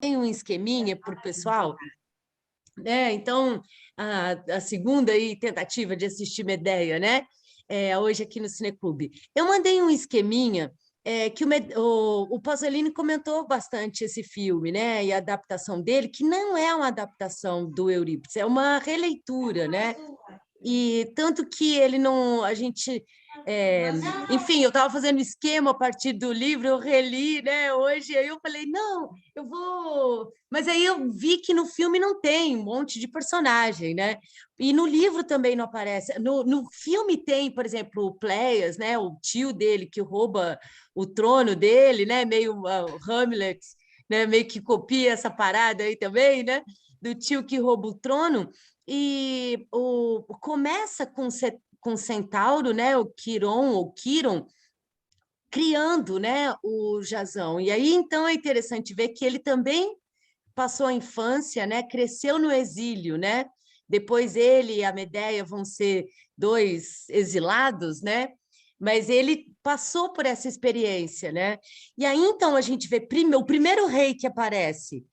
tem um esqueminha para o pessoal, né? Então, a segunda aí, tentativa de assistir Medeia, né? Hoje aqui no Cineclube. Eu mandei um esqueminha que o Pasolini comentou bastante esse filme, né? E a adaptação dele, que não é uma adaptação do Eurípides, é uma releitura, né? E tanto que ele não, a gente, enfim, eu estava fazendo esquema a partir do livro, eu reli, né, hoje, aí eu falei, não, eu vou... Mas aí eu vi que no filme não tem um monte de personagem, né? E no livro também não aparece. No filme tem, por exemplo, o Pleias, né, o tio dele que rouba o trono dele, né, meio o Hamlet, né, meio que copia essa parada aí também, né, do tio que rouba o trono. E começa com Centauro, né, o Quiron, ou Quiron, criando, né, o Jazão. E aí, então, é interessante ver que ele também passou a infância, né, cresceu no exílio, né? Depois ele e a Medeia vão ser dois exilados, né? Mas ele passou por essa experiência, né? E aí, então, a gente vê o primeiro rei que aparece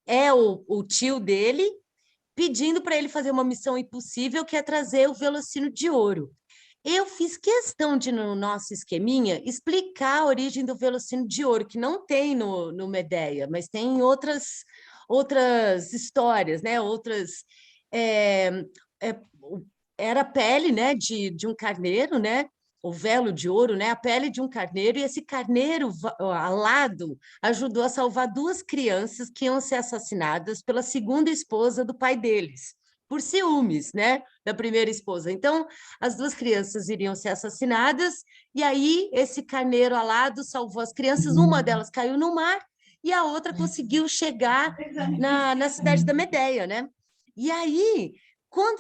é o tio dele, pedindo para ele fazer uma missão impossível, que é trazer o Velocino de Ouro. Eu fiz questão de, no nosso esqueminha, explicar a origem do Velocino de Ouro, que não tem no Medeia, mas tem em outras histórias, né? Outras... é, é, era a pele, né, de um carneiro, né? O velo de ouro, né? A pele de um carneiro, e esse carneiro alado ajudou a salvar duas crianças que iam ser assassinadas pela segunda esposa do pai deles, por ciúmes, né? Da primeira esposa. Então, as duas crianças iriam ser assassinadas, e aí esse carneiro alado salvou as crianças, uma delas caiu no mar, e a outra conseguiu chegar na cidade da Medeia, né? E aí, quando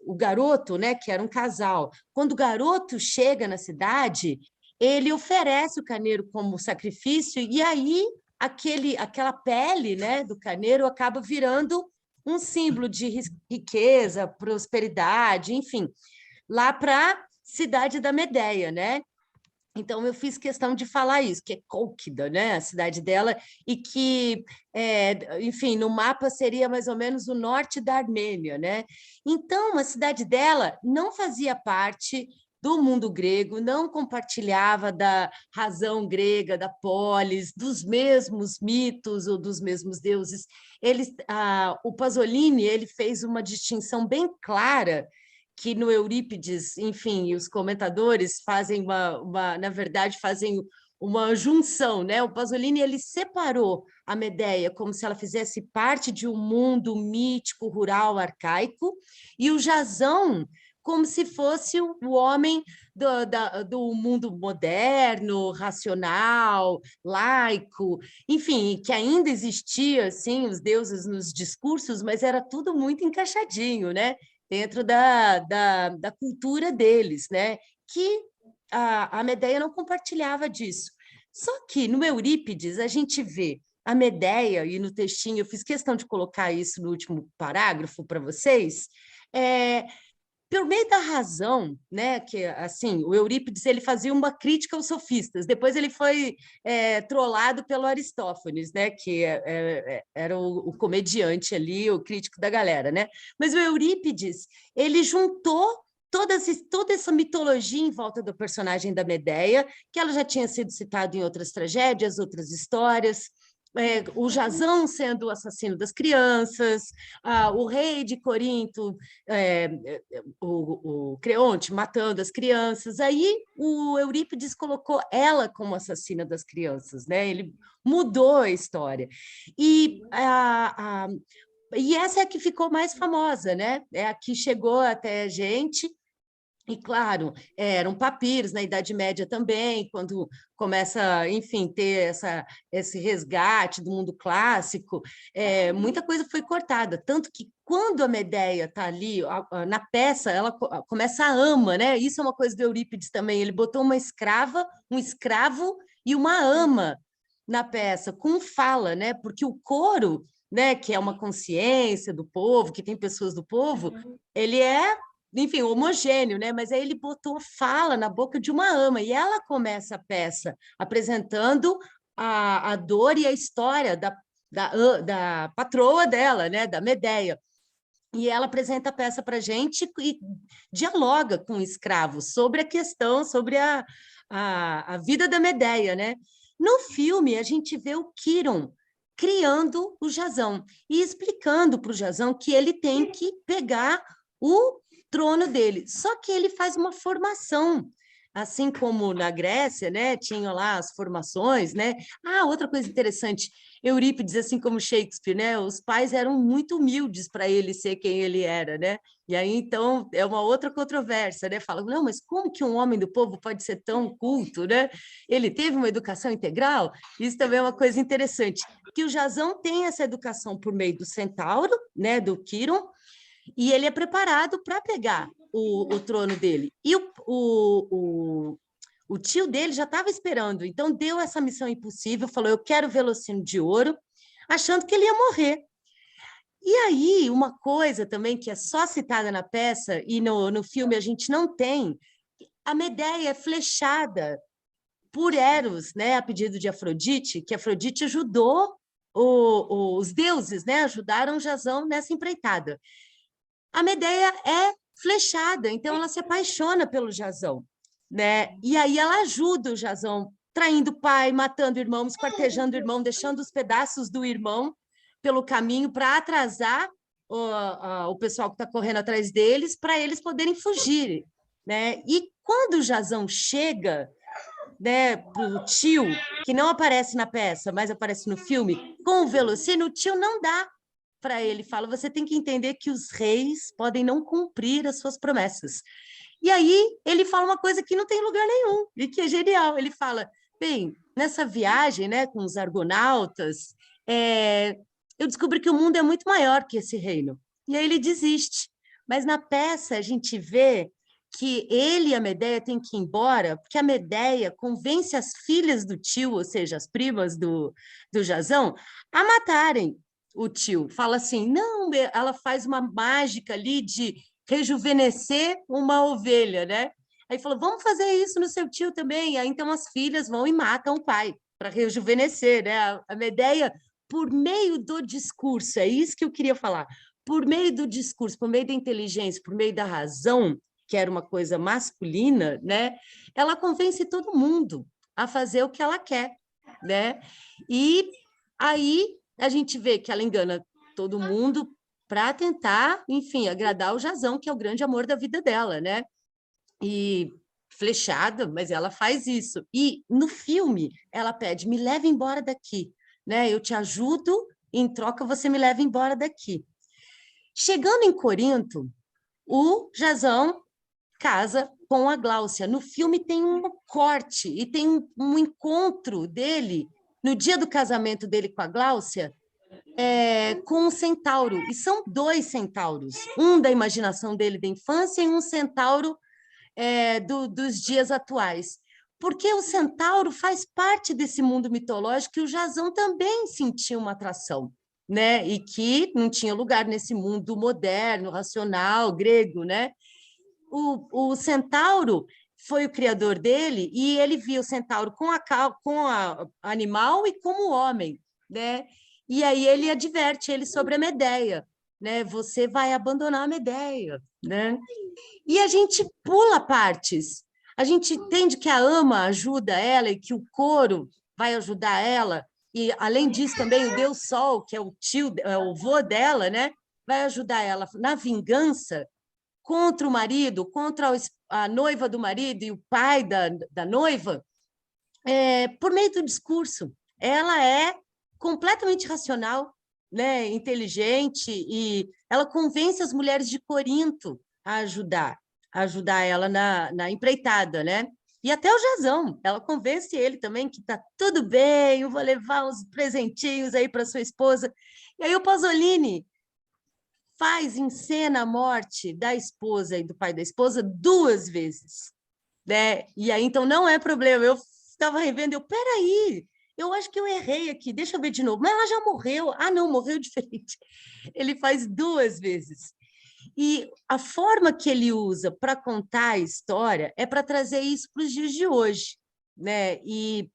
o garoto, né, que era um casal, quando o garoto chega na cidade, ele oferece o carneiro como sacrifício, e aí aquela pele, né, do carneiro acaba virando um símbolo de riqueza, prosperidade, enfim, lá para a cidade da Medeia, né? Então, eu fiz questão de falar isso, que é Cólquida, né? A cidade dela, e que, enfim, no mapa seria mais ou menos o norte da Armênia, né? Então, a cidade dela não fazia parte do mundo grego, não compartilhava da razão grega, da polis, dos mesmos mitos ou dos mesmos deuses. O Pasolini ele fez uma distinção bem clara que no Eurípides, enfim, os comentadores fazem na verdade, fazem uma junção, né? O Pasolini ele separou a Medeia como se ela fizesse parte de um mundo mítico, rural, arcaico, e o Jazão como se fosse o homem do mundo moderno, racional, laico, enfim, que ainda existia assim os deuses nos discursos, mas era tudo muito encaixadinho, né? Dentro da cultura deles, né? Que a Medeia não compartilhava disso. Só que no Eurípides a gente vê a Medeia, e no textinho eu fiz questão de colocar isso no último parágrafo para vocês, por meio da razão, né, que assim, o Eurípides ele fazia uma crítica aos sofistas, depois ele foi trollado pelo Aristófanes, né, que era o comediante ali, o crítico da galera, né? Mas o Eurípides, ele juntou toda essa mitologia em volta do personagem da Medeia, que ela já tinha sido citada em outras tragédias, outras histórias, o Jazão sendo o assassino das crianças, o rei de Corinto, o Creonte matando as crianças. Aí o Eurípides colocou ela como assassina das crianças, né? Ele mudou a história. E essa é a que ficou mais famosa, né? É a que chegou até a gente. E, claro, eram papiros na Idade Média também, quando começa, enfim, ter esse resgate do mundo clássico, muita coisa foi cortada, tanto que quando a Medeia está ali, na peça, ela começa a ama, né? Isso é uma coisa do Eurípides também, ele botou uma escrava, um escravo e uma ama na peça, com fala, né? Porque o coro, né, que é uma consciência do povo, que tem pessoas do povo, ele enfim, homogêneo, né? Mas aí ele botou fala na boca de uma ama, e ela começa a peça apresentando a dor e a história da patroa dela, né, da Medeia. E ela apresenta a peça para a gente e dialoga com o escravo sobre a questão, sobre a vida da Medeia, né? No filme, a gente vê o Quirón criando o Jazão e explicando para o Jazão que ele tem que pegar o trono dele. Só que ele faz uma formação, assim como na Grécia, né? Tinham lá as formações, né? Ah, outra coisa interessante, Eurípides, assim como Shakespeare, né? Os pais eram muito humildes para ele ser quem ele era, né? E aí, então, é uma outra controvérsia, né? Fala, não, mas como que um homem do povo pode ser tão culto, né? Ele teve uma educação integral? Isso também é uma coisa interessante, que o Jazão tem essa educação por meio do centauro, né? Do Quirón, e ele é preparado para pegar o trono dele. E o tio dele já estava esperando, então deu essa missão impossível, falou, eu quero o Velocino de Ouro, achando que ele ia morrer. E aí, uma coisa também que é só citada na peça, e no filme a gente não tem, a Medeia é flechada por Eros, né, a pedido de Afrodite, que Afrodite ajudou os deuses, né, ajudaram Jazão nessa empreitada. A Medeia é flechada, então ela se apaixona pelo Jazão, né? E aí ela ajuda o Jazão, traindo o pai, matando o irmão, esquartejando o irmão, deixando os pedaços do irmão pelo caminho para atrasar o pessoal que está correndo atrás deles, para eles poderem fugir, né? E quando o Jazão chega, né, para o tio, que não aparece na peça, mas aparece no filme, com o Velocino, o tio não dá para ele, fala, você tem que entender que os reis podem não cumprir as suas promessas. E aí ele fala uma coisa que não tem lugar nenhum, e que é genial. Ele fala, bem, nessa viagem, né, com os argonautas, eu descobri que o mundo é muito maior que esse reino. E aí ele desiste. Mas na peça a gente vê que ele e a Medeia têm que ir embora, porque a Medeia convence as filhas do tio, ou seja, as primas do Jazão, a matarem o tio. Fala assim, não, ela faz uma mágica ali de rejuvenescer uma ovelha, né? Aí falou, vamos fazer isso no seu tio também. Aí então as filhas vão e matam o pai para rejuvenescer, né? A Medeia, por meio do discurso, é isso que eu queria falar, por meio do discurso, por meio da inteligência, por meio da razão, que era uma coisa masculina, né? Ela convence todo mundo a fazer o que ela quer, né? E aí a gente vê que ela engana todo mundo para tentar, enfim, agradar o Jazão, que é o grande amor da vida dela, né? E flechada, mas ela faz isso. E no filme ela pede: me leve embora daqui, né? Eu te ajudo, em troca você me leva embora daqui. Chegando em Corinto, o Jazão casa com a Gláucia. No filme tem um corte e tem um encontro dele no dia do casamento dele com a Gláucia, com um centauro. E são dois centauros, um da imaginação dele da infância e um centauro dos dias atuais. Porque o centauro faz parte desse mundo mitológico que o Jazão também sentia uma atração, né? E que não tinha lugar nesse mundo moderno, racional, grego, né? O centauro foi o criador dele e ele via o centauro com a animal e como homem, né? E aí ele adverte ele sobre a Medeia, né? Você vai abandonar a Medeia, né? E a gente pula partes. A gente entende que a ama ajuda ela e que o coro vai ajudar ela. E, além disso, também o Deus Sol, que é o tio, é o vô dela, né? Vai ajudar ela na vingança contra o marido, contra a noiva do marido e o pai da noiva, por meio do discurso. Ela é completamente racional, né? Inteligente, e ela convence as mulheres de Corinto a ajudar ela na empreitada, né? E até o Jazão, ela convence ele também que tá tudo bem, eu vou levar uns presentinhos aí para sua esposa. E aí o Pasolini faz em cena a morte da esposa e do pai da esposa duas vezes, né? E aí, então, não é problema. Eu estava revendo, peraí, eu acho que eu errei aqui, deixa eu ver de novo. Mas ela já morreu. Ah, não, morreu diferente. Ele faz duas vezes. E a forma que ele usa para contar a história é para trazer isso para os dias de hoje, né? E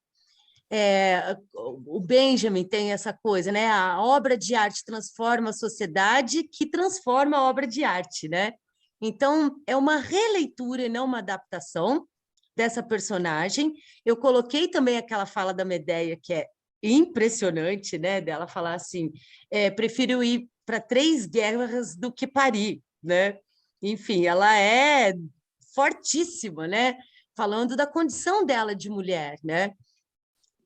O Benjamin tem essa coisa, né? A obra de arte transforma a sociedade, que transforma a obra de arte, né? Então, é uma releitura e não uma adaptação dessa personagem. Eu coloquei também aquela fala da Medea, que é impressionante, né? Dela falar assim, prefiro ir para 3 guerras do que parir, né? Enfim, ela é fortíssima, né? Falando da condição dela de mulher, né?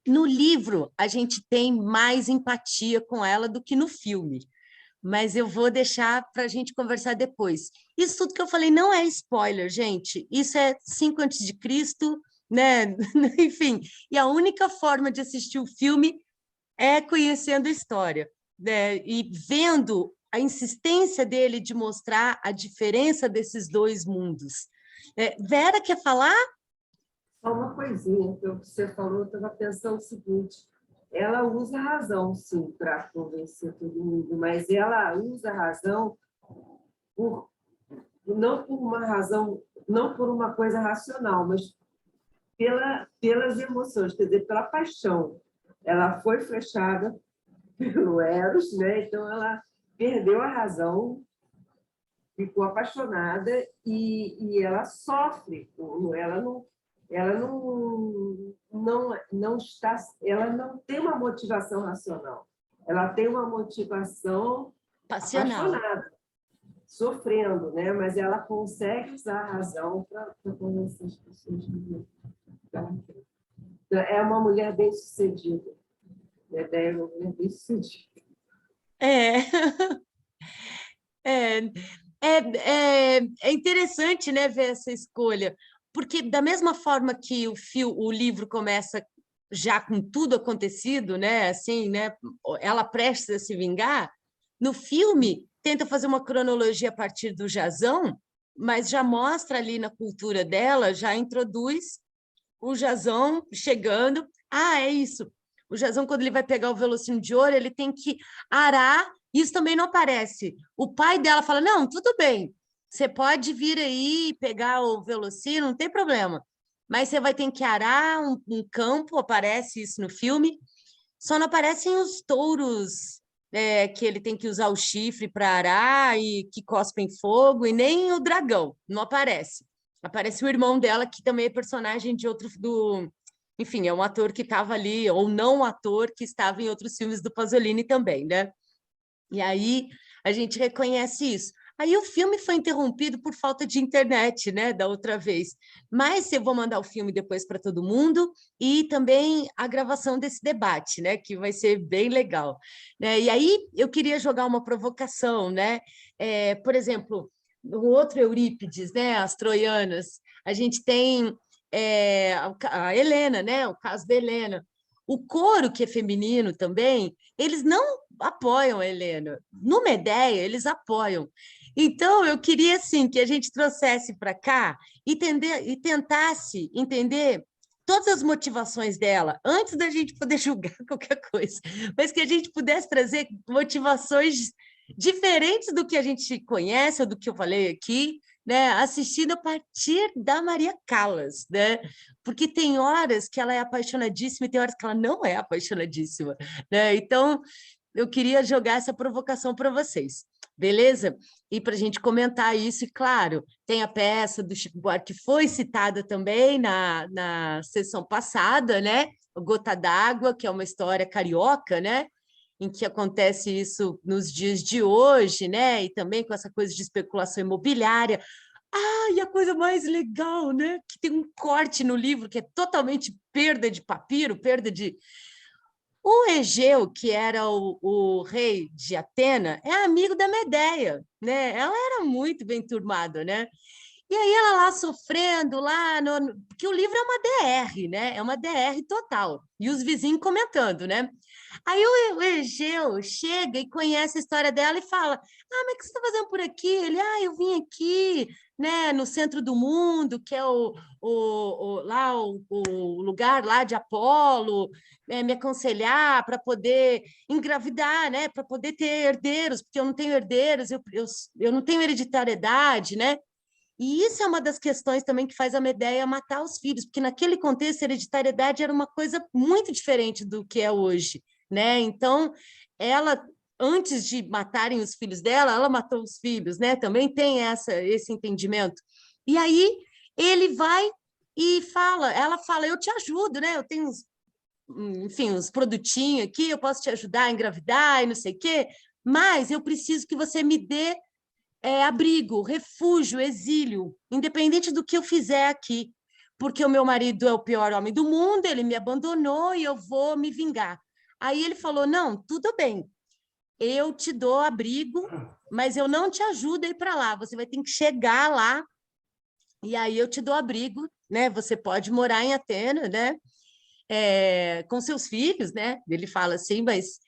No livro, a gente tem mais empatia com ela do que no filme, mas eu vou deixar para a gente conversar depois. Isso tudo que eu falei não é spoiler, gente. Isso é 5 antes de Cristo, né? Enfim, e a única forma de assistir o filme é conhecendo a história, né? E vendo a insistência dele de mostrar a diferença desses 2 mundos. Vera, quer falar? Só uma coisinha, que você falou, eu estava pensando o seguinte, ela usa a razão, sim, para convencer todo mundo, mas ela usa a razão não por uma razão, não por uma coisa racional, mas pelas emoções, quer dizer, pela paixão. Ela foi flechada pelo Eros, né? Então ela perdeu a razão, ficou apaixonada e ela sofre. Ela não tem uma motivação racional. Ela tem uma motivação Passional. apaixonada, sofrendo, né? Mas ela consegue usar a razão para convencer as pessoas de é uma mulher bem-sucedida. Né? É uma mulher bem-sucedida. É. É, é interessante, né, ver essa escolha, porque da mesma forma que o livro começa já com tudo acontecido, né, assim, né, ela prestes a se vingar, no filme tenta fazer uma cronologia a partir do Jazão, mas já mostra ali na cultura dela, já introduz o Jazão chegando. Ah, é isso. O Jazão, quando ele vai pegar o Velocino de Ouro, ele tem que arar. Isso também não aparece. O pai dela fala, não, tudo bem, você pode vir aí pegar o Velocino, não tem problema. Mas você vai ter que arar um campo, aparece isso no filme. Só não aparecem os touros, que ele tem que usar o chifre para arar e que cospem fogo, e nem o dragão, não aparece. Aparece o irmão dela, que também é personagem de outro enfim, é um ator que estava ali, ou não um ator que estava em outros filmes do Pasolini também, né? E aí a gente reconhece isso. Aí o filme foi interrompido por falta de internet, né, da outra vez. Mas eu vou mandar o filme depois para todo mundo e também a gravação desse debate, né, que vai ser bem legal. Né? E aí eu queria jogar uma provocação, né? Por exemplo, o outro Eurípides, né, as troianas, a gente tem a Helena, né, o caso da Helena. O coro, que é feminino também, eles não apoiam a Helena. No Medea, eles apoiam. Então, eu queria assim, que a gente trouxesse para cá e tentasse entender todas as motivações dela, antes da gente poder julgar qualquer coisa, mas que a gente pudesse trazer motivações diferentes do que a gente conhece, ou do que eu falei aqui, né, assistindo a partir da Maria Callas, né? Porque tem horas que ela é apaixonadíssima e tem horas que ela não é apaixonadíssima, né? Então, eu queria jogar essa provocação para vocês, beleza? E para a gente comentar isso, e claro, tem a peça do Chico Buarque, que foi citada também na sessão passada, né? Gota d'Água, que é uma história carioca, né? Em que acontece isso nos dias de hoje, né? E também com essa coisa de especulação imobiliária. Ah, e a coisa mais legal, né? Que tem um corte no livro que é totalmente perda de papiro, perda de. O Egeu, que era o rei de Atena, é amigo da Medeia, né? Ela era muito bem turmada, né? E aí ela lá sofrendo, lá porque o livro é uma DR, né? É uma DR total. E os vizinhos comentando, né? Aí o Egeu chega e conhece a história dela e fala: Ah, mas o que você está fazendo por aqui? Ele, eu vim aqui, né, no centro do mundo, que é lá o lugar lá de Apolo, me aconselhar para poder engravidar, né? Para poder ter herdeiros, porque eu não tenho herdeiros, eu não tenho hereditariedade, né? E isso é uma das questões também que faz a Medea matar os filhos, porque naquele contexto a hereditariedade era uma coisa muito diferente do que é hoje, né? Então, ela, antes de matarem os filhos dela, ela matou os filhos, né? Também tem esse entendimento. E aí ele vai e ela fala, eu te ajudo, né? Eu tenho enfim, uns produtinhos aqui, eu posso te ajudar a engravidar e não sei o quê, mas eu preciso que você me dê abrigo, refúgio, exílio, independente do que eu fizer aqui, porque o meu marido é o pior homem do mundo, ele me abandonou e eu vou me vingar. Aí ele falou, não, tudo bem, eu te dou abrigo, mas eu não te ajudo a ir para lá, você vai ter que chegar lá, e aí eu te dou abrigo, né? Você pode morar em Atena, né? Com seus filhos, né? Ele fala assim, mas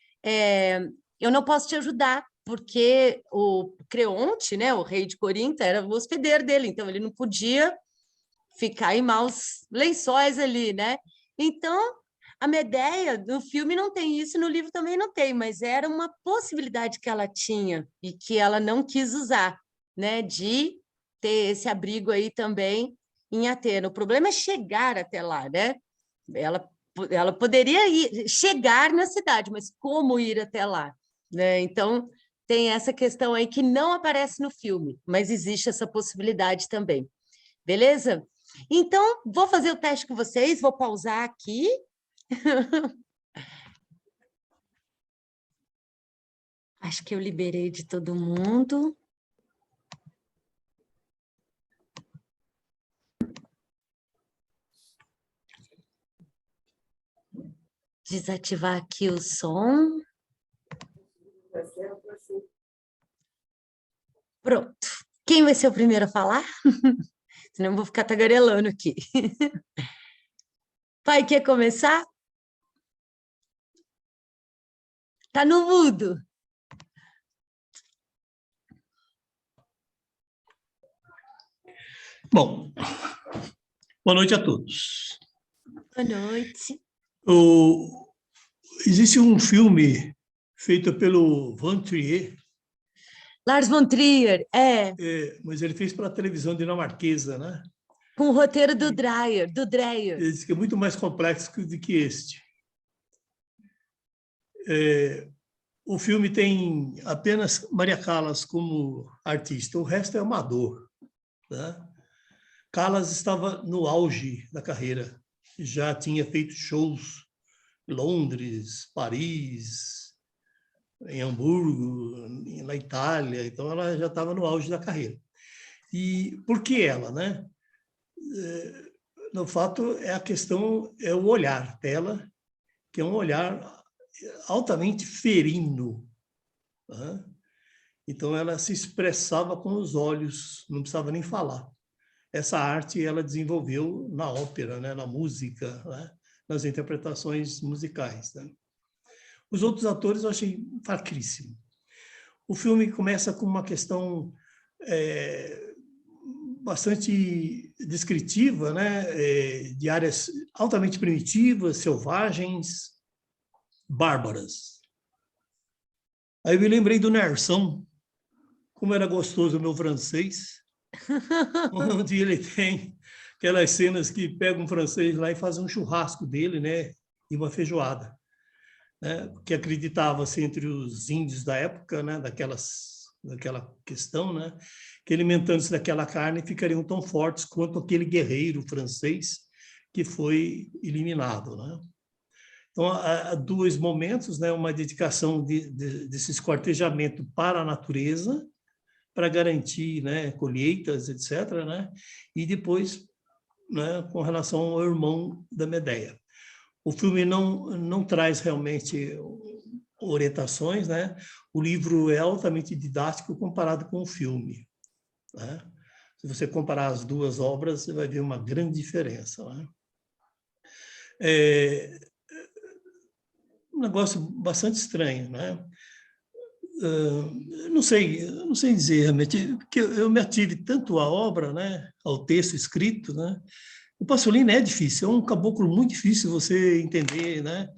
eu não posso te ajudar, porque o Creonte, né, o rei de Corinto, era o hospedeiro dele, então ele não podia ficar em maus lençóis ali, né? Então, a Medea, no filme não tem isso, no livro também não tem, mas era uma possibilidade que ela tinha e que ela não quis usar, né, de ter esse abrigo aí também em Atena. O problema é chegar até lá, né? Ela poderia chegar na cidade, mas como ir até lá, né? Então, tem essa questão aí que não aparece no filme, mas existe essa possibilidade também. Beleza? Então, vou fazer o teste com vocês, vou pausar aqui. Acho que eu liberei de todo mundo. Desativar aqui o som. Pronto. Quem vai ser o primeiro a falar? Senão eu vou ficar tagarelando aqui. Pai, quer começar? Tá no mudo. Bom, boa noite a todos. Boa noite. Existe um filme feito pelo Von Trier. Lars von Trier, mas ele fez para a televisão dinamarquesa, né? Com o roteiro do Dreyer. Ele diz que é muito mais complexo do que este. O filme tem apenas Maria Callas como artista, o resto é amador, né? Callas estava no auge da carreira, já tinha feito shows em Londres, Paris, em Hamburgo, na Itália, então ela já estava no auge da carreira. E por que ela, né? No fato, a questão é o olhar dela, que é um olhar altamente ferino, né? Então ela se expressava com os olhos, não precisava nem falar. Essa arte ela desenvolveu na ópera, né? Na música, né? Nas interpretações musicais, né? Os outros atores eu achei fraquíssimo. O filme começa com uma questão bastante descritiva, né? De áreas altamente primitivas, selvagens, bárbaras. Aí eu me lembrei do Nerson, como era gostoso o meu francês, onde ele tem aquelas cenas que pega um francês lá e faz um churrasco dele, né? E uma feijoada, né? Que acreditava-se entre os índios da época, né? Daquela questão, né? Que alimentando-se daquela carne ficariam tão fortes quanto aquele guerreiro francês que foi eliminado, né? Então, há dois momentos, né? Uma dedicação desse esquartejamento para a natureza, para garantir, né, colheitas, etc., né? E depois, né, com relação ao irmão da Medea. O filme não traz realmente orientações, né? O livro é altamente didático comparado com o filme, né? Se você comparar as duas obras, você vai ver uma grande diferença, né? Um negócio bastante estranho, né? Não sei dizer realmente, porque eu me ative tanto à obra, né, ao texto escrito, né? O Pasolini é difícil, é um caboclo muito difícil você entender, né?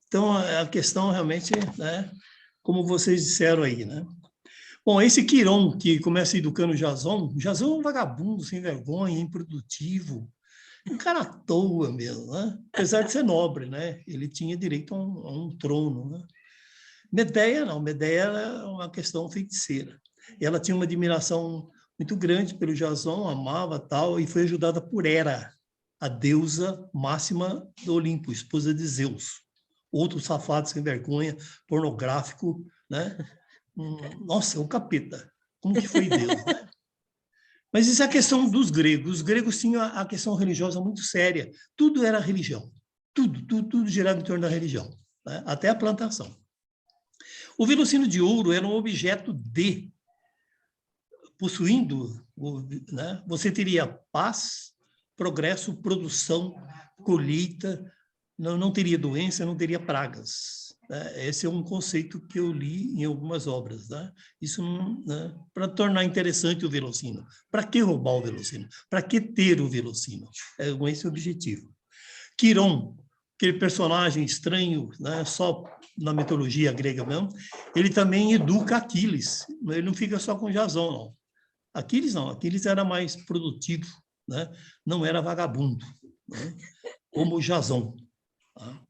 Então a questão realmente, né, como vocês disseram aí, né? Bom, esse Quiron, que começa educando o Jason é um vagabundo, sem vergonha, improdutivo, um cara à toa mesmo, né? Apesar de ser nobre, né? Ele tinha direito a um trono, né? Medeia não, Medeia era uma questão feiticeira. E ela tinha uma admiração muito grande pelo Jason, amava tal, e foi ajudada por Hera, a deusa máxima do Olimpo, esposa de Zeus. Outro safado sem vergonha, pornográfico, né? Nossa, o capeta. Como que foi Deus, né? Mas isso é a questão dos gregos. Os gregos tinham a questão religiosa muito séria. Tudo era religião. Tudo girava em torno da religião, né? Até a plantação. O velocino de ouro era um objeto de... Possuindo, né? Você teria paz, progresso, produção, colheita, não teria doença, não teria pragas. Esse é um conceito que eu li em algumas obras. Né? Isso, né? Para tornar interessante o velocino. Para que roubar o velocino? Para que ter o velocino? É com esse objetivo. Quiron, aquele personagem estranho, né? Só na mitologia grega mesmo, ele também educa Aquiles. Ele não fica só com Jasão, não. Aquiles não, Aquiles era mais produtivo, né? Não era vagabundo, né? Como Jasão. Tá?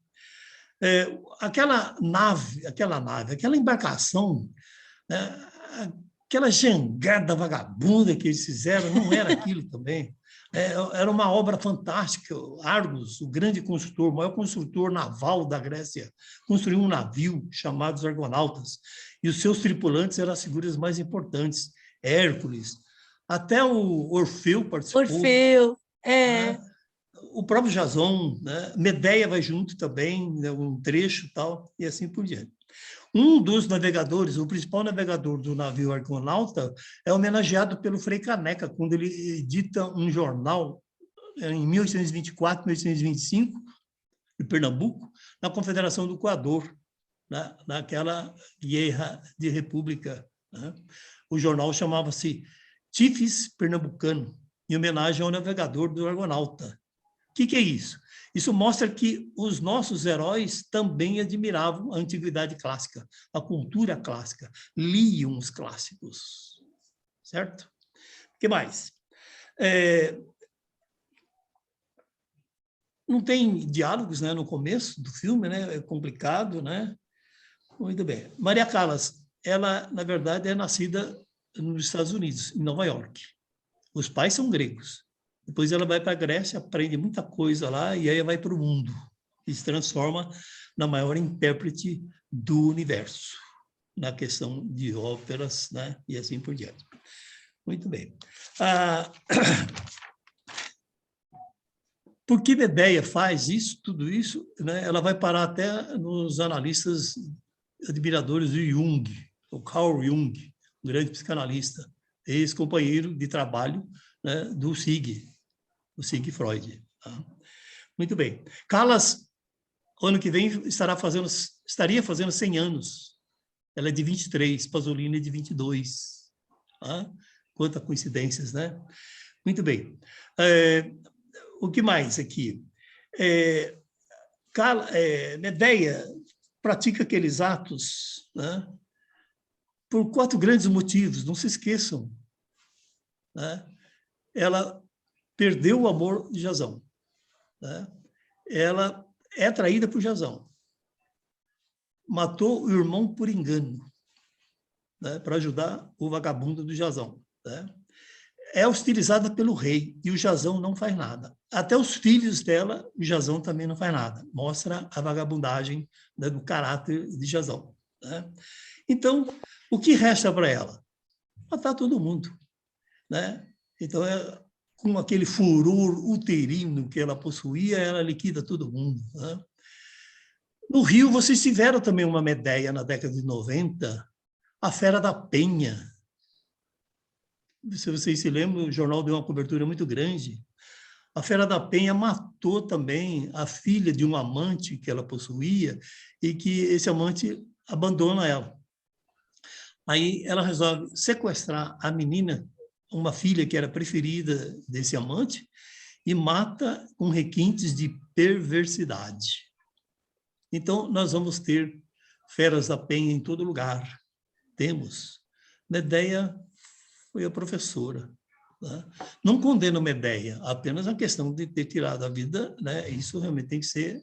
Aquela embarcação, né? Aquela jangada vagabunda que eles fizeram, não era aquilo também. Era uma obra fantástica. Argos, o grande construtor, o maior construtor naval da Grécia, construiu um navio chamado os Argonautas, e os seus tripulantes eram as figuras mais importantes. Hércules, até o Orfeu participou. Orfeu, Né? O próprio Jason, né? Medeia vai junto também, né? Um trecho tal, e assim por diante. Um dos navegadores, o principal navegador do navio Argonauta, é homenageado pelo Frei Caneca, quando ele edita um jornal em 1824, 1825, em Pernambuco, na Confederação do Equador, naquela guerra de república. Né? O jornal chamava-se Tifes Pernambucano, em homenagem ao navegador do Argonauta. O que é isso? Isso mostra que os nossos heróis também admiravam a antiguidade clássica, a cultura clássica, liam os clássicos, certo? O que mais? Não tem diálogos, né, no começo do filme, né? É complicado, né? Muito bem. Maria Callas, ela, na verdade, é nascida nos Estados Unidos, em Nova York. Os pais são gregos. Depois ela vai para a Grécia, aprende muita coisa lá, e aí vai para o mundo. E se transforma na maior intérprete do universo, na questão de óperas, né? E assim por diante. Muito bem. Por que Medeia faz isso, tudo isso? Né? Ela vai parar até nos analistas admiradores do Jung, o Carl Jung, um grande psicanalista, ex-companheiro de trabalho, né, do Sigmund Freud. Tá? Muito bem. Callas, ano que vem, estaria fazendo 100 anos. Ela é de 23, Pasolini é de 22. Tá? Quantas coincidências, né? Muito bem. O que mais aqui? Medeia pratica aqueles atos, né, por 4 grandes motivos, não se esqueçam. Né? Ela perdeu o amor de Jasão. Né? Ela é traída por Jasão. Matou o irmão por engano, né, para ajudar o vagabundo do Jasão. Né? É hostilizada pelo rei, e o Jasão não faz nada. Até os filhos dela, o Jasão também não faz nada. Mostra a vagabundagem, né, do caráter de Jasão. Né? Então, o que resta para ela? Matar todo mundo. Né? Então, com aquele furor uterino que ela possuía, ela liquida todo mundo. Né? No Rio, vocês tiveram também uma Medeia na década de 90, a Fera da Penha. Se vocês se lembram, o jornal deu uma cobertura muito grande. A Fera da Penha matou também a filha de um amante que ela possuía e que esse amante abandona ela. Aí ela resolve sequestrar a menina, uma filha que era preferida desse amante, e mata com requintes de perversidade. Então, nós vamos ter Feras da Penha em todo lugar. Temos. Medéia foi a professora. Né? Não condeno Medéia, apenas a questão de ter tirado a vida, né? Isso realmente tem que ser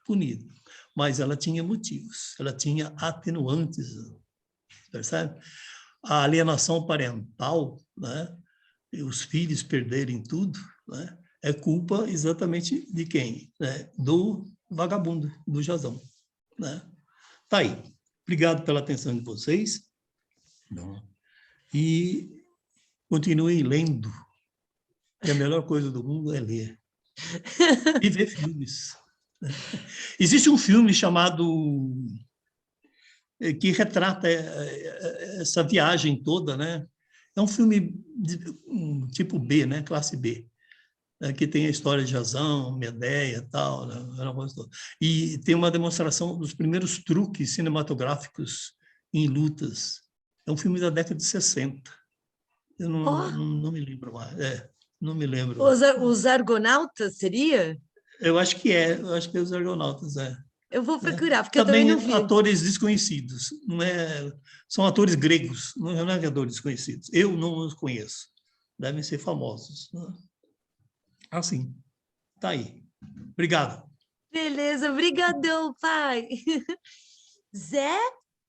punido. Mas ela tinha motivos, ela tinha atenuantes, percebe? A alienação parental, né? E os filhos perderem tudo, né? É culpa exatamente de quem? Né? Do vagabundo, do Jazão. Né? Tá aí. Obrigado pela atenção de vocês. E continuem lendo, que a melhor coisa do mundo é ler. E ver filmes. Existe um filme chamado que retrata essa viagem toda, né? É um filme tipo B, né? Classe B, né? Que tem a história de Jazão, Medéia e tal, né? E tem uma demonstração dos primeiros truques cinematográficos em lutas. É um filme da década de 60. Eu não me lembro mais. Não me lembro. Os Argonautas, seria? Eu acho que é os Argonautas, Eu vou procurar, porque eu também Também não vi. atores desconhecidos, são atores gregos, não é atores desconhecidos. Eu não os conheço, devem ser famosos. Né? Assim, tá aí. Obrigado. Beleza, brigadão, pai. Zé,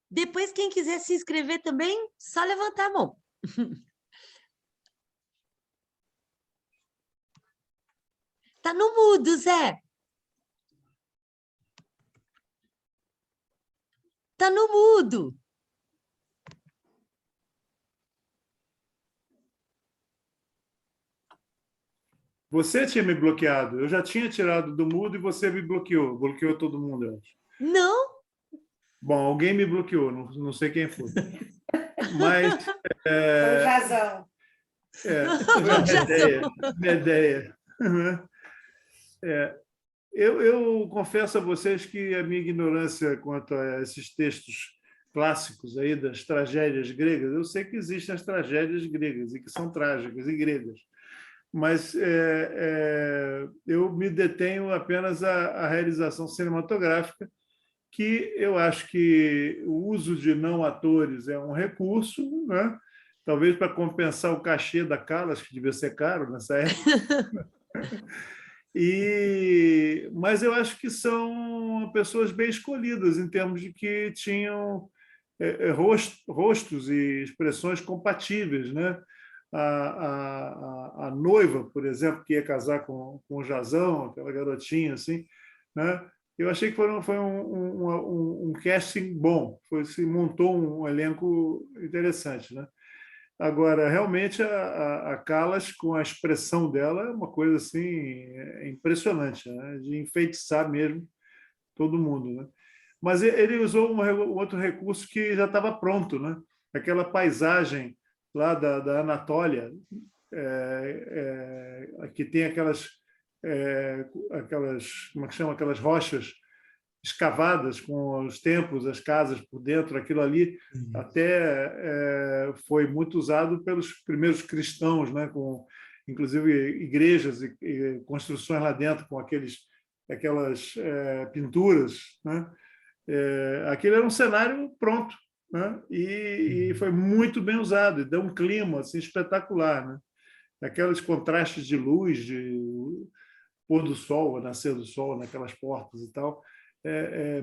depois quem quiser se inscrever também, só levantar a mão. Tá no mudo, Zé. Tá no mudo. Você tinha me bloqueado. Eu já tinha tirado do mudo e você me bloqueou. Bloqueou todo mundo antes. Não. Bom, alguém me bloqueou, não sei quem foi. Mas. Foi razão. Foi Medéia. Eu confesso a vocês que a minha ignorância quanto a esses textos clássicos aí das tragédias gregas, eu sei que existem as tragédias gregas e que são trágicas e gregas, mas eu me detenho apenas à realização cinematográfica, que eu acho que o uso de não atores é um recurso, né? Talvez para compensar o cachê da Callas, que devia ser caro nessa época. Mas eu acho que são pessoas bem escolhidas, em termos de que tinham rostos e expressões compatíveis. Né? A noiva, por exemplo, que ia casar com o Jazão, aquela garotinha assim, né? Eu achei que foi um casting bom, se montou um elenco interessante. Né? Agora, realmente, a Callas, com a expressão dela, é uma coisa assim impressionante, né? De enfeitiçar mesmo todo mundo. Né? Mas ele usou um outro recurso que já estava pronto, né? Aquela paisagem lá da Anatólia, que tem aquelas, como é que chama? Aquelas rochas escavadas com os templos, as casas por dentro, aquilo ali até foi muito usado pelos primeiros cristãos, né? Com inclusive igrejas e construções lá dentro com aquelas pinturas, né? Aquele era um cenário pronto, né? E foi muito bem usado, e deu um clima assim, espetacular, né? Aqueles contrastes de luz, de pôr do sol, nascer do sol naquelas portas e tal.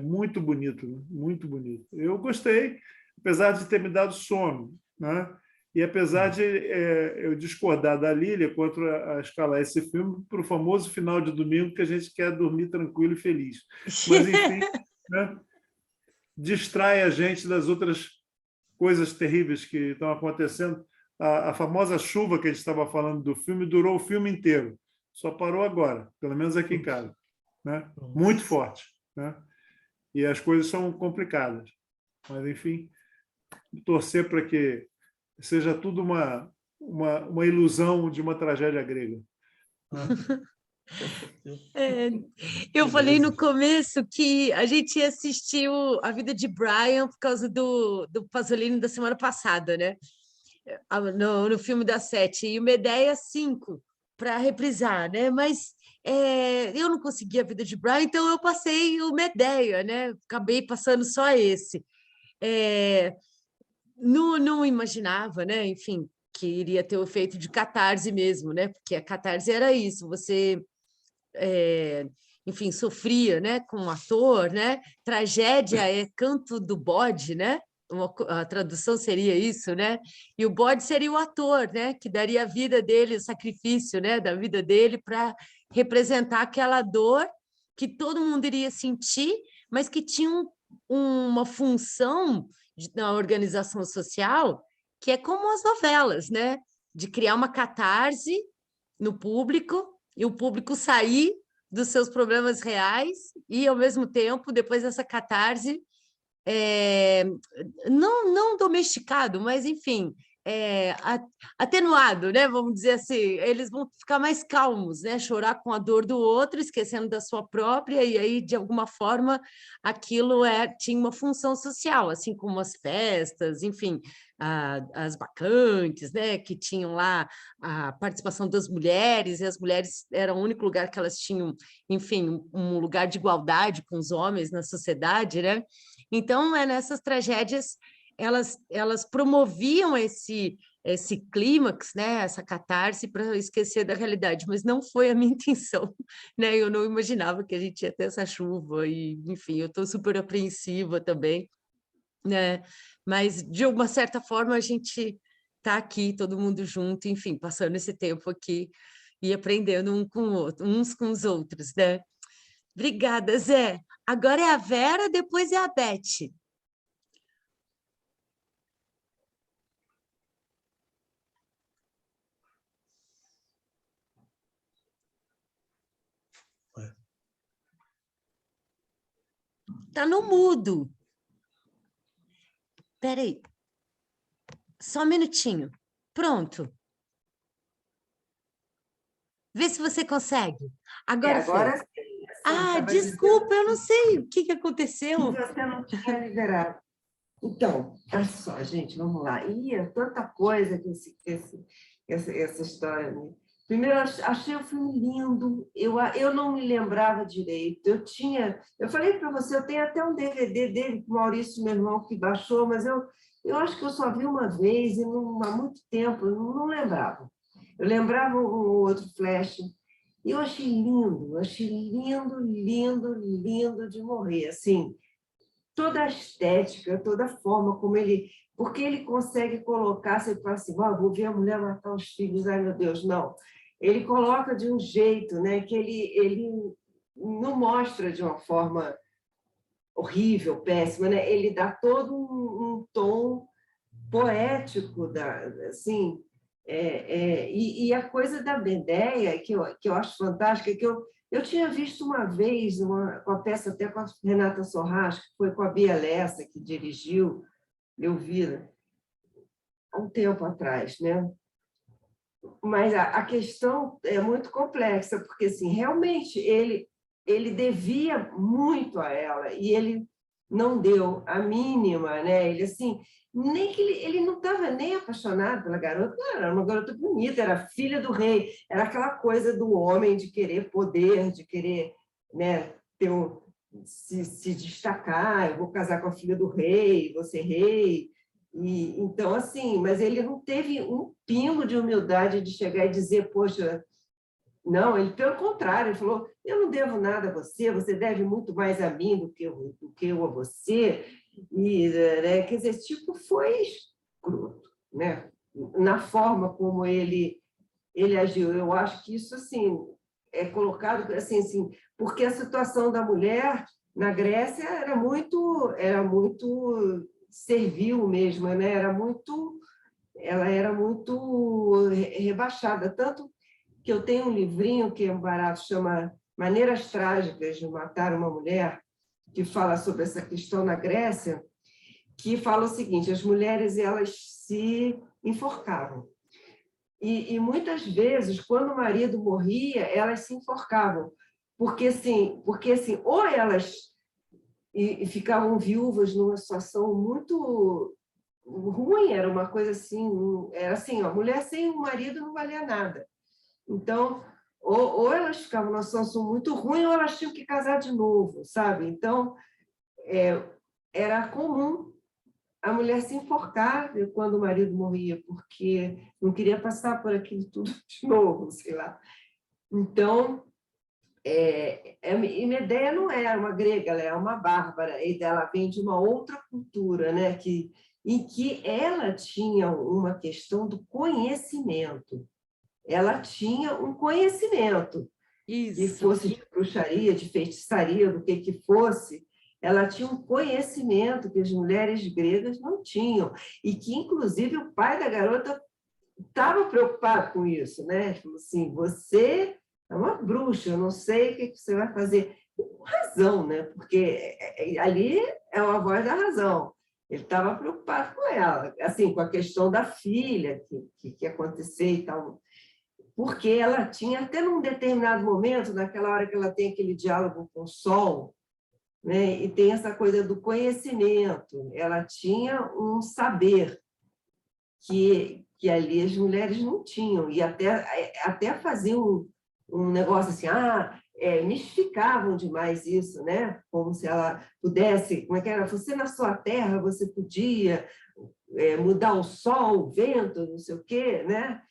Muito bonito, né? Muito bonito. Eu gostei, apesar de ter me dado sono, né? E apesar de eu discordar da Lília quanto a escalar esse filme para o famoso final de domingo que a gente quer dormir tranquilo e feliz. Mas, enfim, né? Distrai a gente das outras coisas terríveis que estão acontecendo. A famosa chuva que a gente estava falando do filme durou o filme inteiro. Só parou agora, pelo menos aqui em casa. Né? Muito forte. Né? E as coisas são complicadas. Mas, enfim, torcer para que seja tudo uma ilusão de uma tragédia grega. Eu falei no começo que a gente assistiu A Vida de Brian por causa do Pasolini da semana passada, né? No filme da 7, e o Medéia 5 para reprisar, né? Mas eu não consegui A Vida de Brian, então eu passei o Medéia, né? Acabei passando só esse. não imaginava, né? Enfim, que iria ter o efeito de catarse mesmo, né? Porque a catarse era isso, você, enfim, sofria, né, com um ator, né? Tragédia é canto do bode, né? A tradução seria isso, né? E o bode seria o ator, né? Que daria a vida dele, o sacrifício, né? Da vida dele para representar aquela dor que todo mundo iria sentir, mas que tinha uma função na organização social que é como as novelas, né? De criar uma catarse no público e o público sair dos seus problemas reais e, ao mesmo tempo, depois dessa catarse, não domesticado, mas, enfim, atenuado, né? Vamos dizer assim, eles vão ficar mais calmos, né? Chorar com a dor do outro, esquecendo da sua própria, e aí, de alguma forma, aquilo tinha uma função social, assim como as festas, enfim, as bacantes, né? Que tinham lá a participação das mulheres, e as mulheres eram o único lugar que elas tinham, enfim, um lugar de igualdade com os homens na sociedade, né? Então, nessas tragédias elas promoviam esse clímax, né, essa catarse para esquecer da realidade, mas não foi a minha intenção, né? Eu não imaginava que a gente ia ter essa chuva e, enfim, eu estou super apreensiva também, né? Mas de uma certa forma a gente está aqui, todo mundo junto, enfim, passando esse tempo aqui e aprendendo uns com os outros, né? Obrigada, Zé. Agora é a Vera, depois é a Beth. Está no mudo. Espera aí. Só um minutinho. Pronto. Vê se você consegue. Agora foi. Agora sim. Desculpa, eu não sei o que aconteceu. Você não tinha liberado. Então, olha só, gente, vamos lá. É tanta coisa que essa história. Né? Primeiro, achei o filme lindo. Eu não me lembrava direito. Eu falei para você, eu tenho até um DVD dele, com o Maurício, meu irmão, que baixou, mas eu acho que eu só vi uma vez e há muito tempo, eu não lembrava. Eu lembrava um outro flash. E eu achei lindo, lindo, lindo de morrer. Assim, toda a estética, toda a forma como ele... Porque ele consegue colocar, você fala assim, vou ver a mulher matar os filhos, ai meu Deus, não. Ele coloca de um jeito, né, que ele não mostra de uma forma horrível, péssima, né? Ele dá todo um tom poético, assim... E a coisa da Medéia, que eu acho fantástica, que eu tinha visto uma vez, com a peça até com a Renata Sorras, que foi com a Bia Lessa, que dirigiu Elvira, há um tempo atrás, né? Mas a questão é muito complexa, porque assim, realmente ele devia muito a ela, e ele não deu a mínima, né? Ele assim, nem que ele não estava nem apaixonado pela garota, era uma garota bonita, era filha do rei, era aquela coisa do homem de querer poder, de querer, né, se destacar, eu vou casar com a filha do rei, vou ser rei. E então assim, mas ele não teve um pingo de humildade de chegar e dizer, poxa, não, ele pelo contrário, ele falou, eu não devo nada a você, você deve muito mais a mim do que eu a você. E, né, quer dizer, tipo, foi escroto, né? Na forma como ele agiu. Eu acho que isso assim, é colocado assim, porque a situação da mulher na Grécia era muito servil mesmo, né? Ela era muito rebaixada, tanto que eu tenho um livrinho que é um barato, chama Maneiras Trágicas de Matar uma Mulher, que fala sobre essa questão na Grécia, que fala o seguinte, as mulheres elas se enforcavam. E muitas vezes, quando o marido morria, elas se enforcavam, porque assim, ou elas ficavam viúvas numa situação muito ruim, era uma coisa assim, era assim, a mulher sem o marido não valia nada. Então, ou elas ficavam numa situação muito ruim, ou elas tinham que casar de novo, sabe? Então, era comum a mulher se enforcar quando o marido morria, porque não queria passar por aquilo tudo de novo, sei lá. Então, e Medeia não é uma grega, ela é uma bárbara, e ela vem de uma outra cultura, né? Em que ela tinha uma questão do conhecimento. Ela tinha um conhecimento, que fosse de bruxaria, de feitiçaria, do que fosse, ela tinha um conhecimento que as mulheres gregas não tinham, e que, inclusive, o pai da garota estava preocupado com isso, né? Ele falou assim, você é uma bruxa, eu não sei o que você vai fazer. Com razão, né? Porque ali é uma voz da razão. Ele estava preocupado com ela, assim, com a questão da filha, que ia acontecer e tal. Porque ela tinha, até num determinado momento, naquela hora que ela tem aquele diálogo com o sol, né? E tem essa coisa do conhecimento, ela tinha um saber que ali as mulheres não tinham, e até faziam um negócio assim, mistificavam demais isso, né? Como se ela pudesse, como é que era? Você na sua terra, você podia mudar o sol, o vento, não sei o quê, né?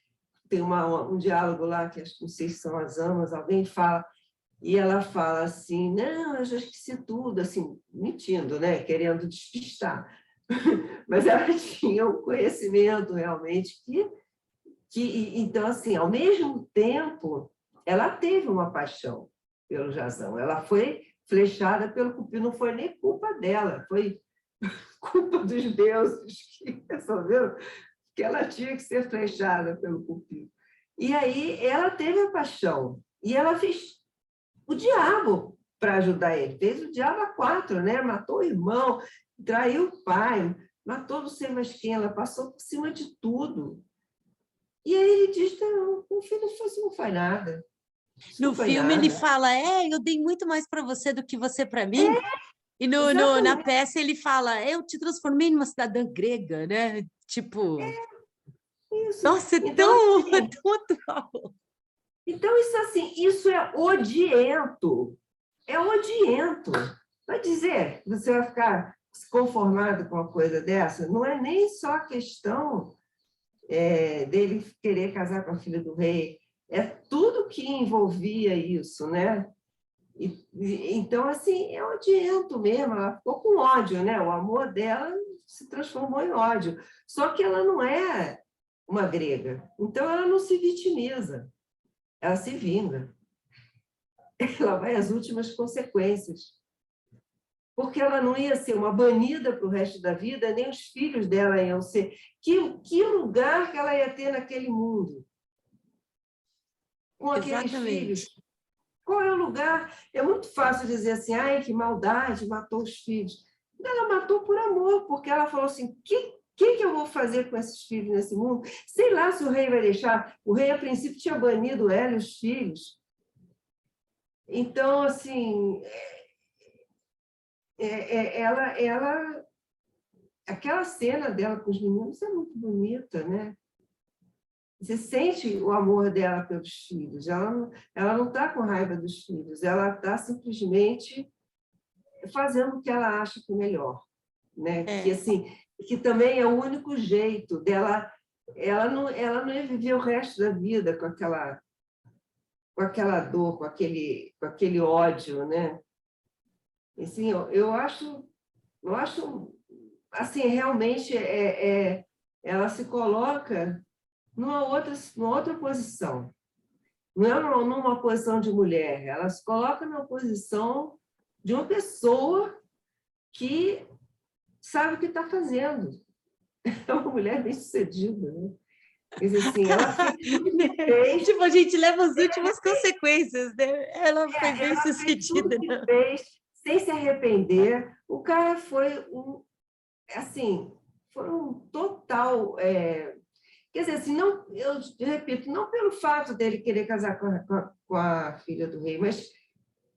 Tem um diálogo lá, que acho que não sei se são as amas, alguém fala, e ela fala assim, não, eu já esqueci tudo, assim, mentindo, né? Querendo despistar. Mas ela tinha um conhecimento realmente então, assim, ao mesmo tempo, ela teve uma paixão pelo Jazão. Ela foi flechada pelo Cupido, não foi nem culpa dela, foi culpa dos deuses que resolveram que ela tinha que ser flechada pelo Cupido. E aí ela teve a paixão, e ela fez o diabo para ajudar ele. Fez o diabo a 4, né? Matou o irmão, traiu o pai, matou não sei mais quem, ela passou por cima de tudo. E aí ele diz, não, o filho não faz nada. No filme ele fala, eu dei muito mais para você do que você para mim. E na peça ele fala, eu te transformei numa cidadã grega, né? Tipo... Isso. Nossa, então, assim, tão atual. Então, isso é odiento. É odiento. Vai dizer que você vai ficar conformado com uma coisa dessa? Não é nem só a questão dele querer casar com a filha do rei, é tudo que envolvia isso, né? Então, assim, é odiento mesmo, ela ficou com ódio, né? O amor dela se transformou em ódio. Só que ela não é uma grega, então ela não se vitimiza, ela se vinga. Ela vai às últimas consequências. Porque ela não ia ser uma banida para o resto da vida, nem os filhos dela iam ser. Que lugar que ela ia ter naquele mundo? Com aqueles filhos? Qual é o lugar? É muito fácil dizer assim, ai, que maldade, matou os filhos. Ela matou por amor, porque ela falou assim, que eu vou fazer com esses filhos nesse mundo? Sei lá se o rei vai deixar. O rei, a princípio, tinha banido ela e os filhos. Então, assim, aquela cena dela com os meninos é muito bonita, né? Você sente o amor dela pelos filhos. Ela não está com raiva dos filhos, ela está simplesmente fazendo o que ela acha que é melhor, né? Que também é o único jeito dela. Ela não ia viver o resto da vida com aquela dor, com aquele ódio, né? Assim, eu acho assim, realmente ela se coloca numa outra posição. Não é numa posição de mulher, ela se coloca numa posição de uma pessoa que sabe o que está fazendo. É uma mulher bem-sucedida, né? Quer dizer, assim, ela fez... Tipo, a gente leva as últimas consequências, né? Ela foi bem-sucedida. Fez sem se arrepender. O cara foi foi um total... Quer dizer, assim, não, eu repito, não pelo fato dele querer casar com a filha do rei, mas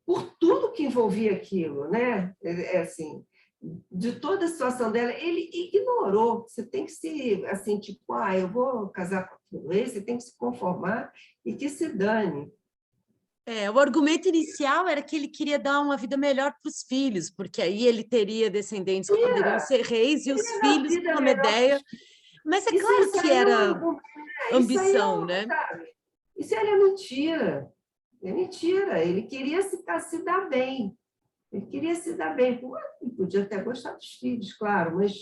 por tudo que envolvia aquilo, né? Assim, de toda a situação dela, ele ignorou. Você tem que se, assim, tipo, eu vou casar com a filha do rei, você tem que se conformar e que se dane. O argumento inicial era que ele queria dar uma vida melhor para os filhos, porque aí ele teria descendentes que poderiam ser reis e os filhos, pela Medeia. Mas é claro que era ambição, né? Sabe? Isso aí é mentira. É mentira. Ele queria se dar bem. Ele queria se dar bem. Ele podia até gostar dos filhos, claro, mas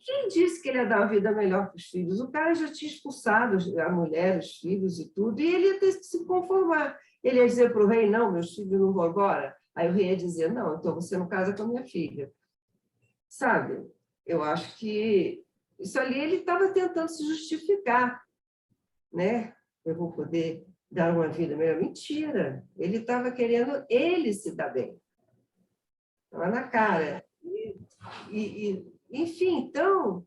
quem disse que ele ia dar uma vida melhor para os filhos? O cara já tinha expulsado a mulher, os filhos e tudo, e ele ia ter que se conformar. Ele ia dizer para o rei, não, meus filhos não vão embora. Aí o rei ia dizer, não, então você não casa com a minha filha. Sabe? Eu acho que isso ali ele estava tentando se justificar, né? Eu vou poder dar uma vida melhor. Mentira! Ele estava querendo ele se dar bem. Estava na cara. Enfim, então,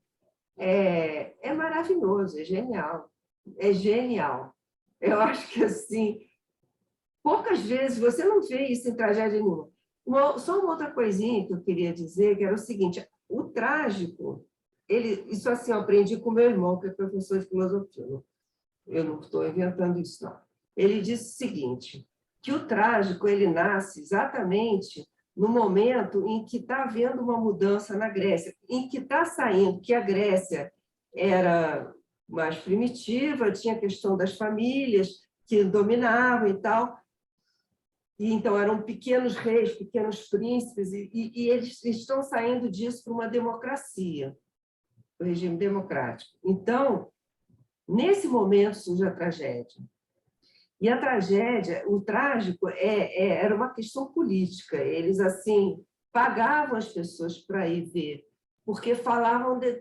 é maravilhoso, é genial. É genial. Eu acho que, assim, poucas vezes você não vê isso em tragédia nenhuma. Só uma outra coisinha que eu queria dizer, que era o seguinte, o trágico, isso assim eu aprendi com meu irmão, que é professor de filosofia. Eu não estou inventando isso, não. Ele disse o seguinte, que o trágico ele nasce exatamente no momento em que está havendo uma mudança na Grécia, em que está saindo, que a Grécia era mais primitiva, tinha a questão das famílias que dominavam e tal, e então eram pequenos reis, pequenos príncipes, e eles estão saindo disso para uma democracia, o regime democrático. Então, nesse momento surge a tragédia. E a tragédia, o trágico, era uma questão política. Eles, assim, pagavam as pessoas para ir ver, porque falavam de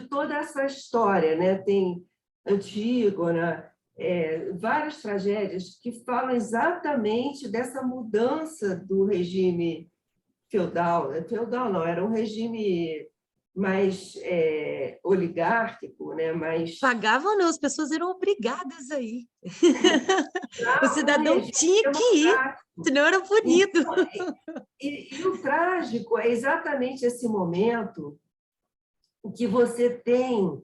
toda essa história, né? Tem Antígona, várias tragédias que falam exatamente dessa mudança do regime feudal. Feudal não, era um regime mais oligárquico, né? Mais... Pagavam não, as pessoas eram obrigadas a ir. O cidadão tinha que ir, senão era punido. E o trágico é exatamente esse momento que você tem,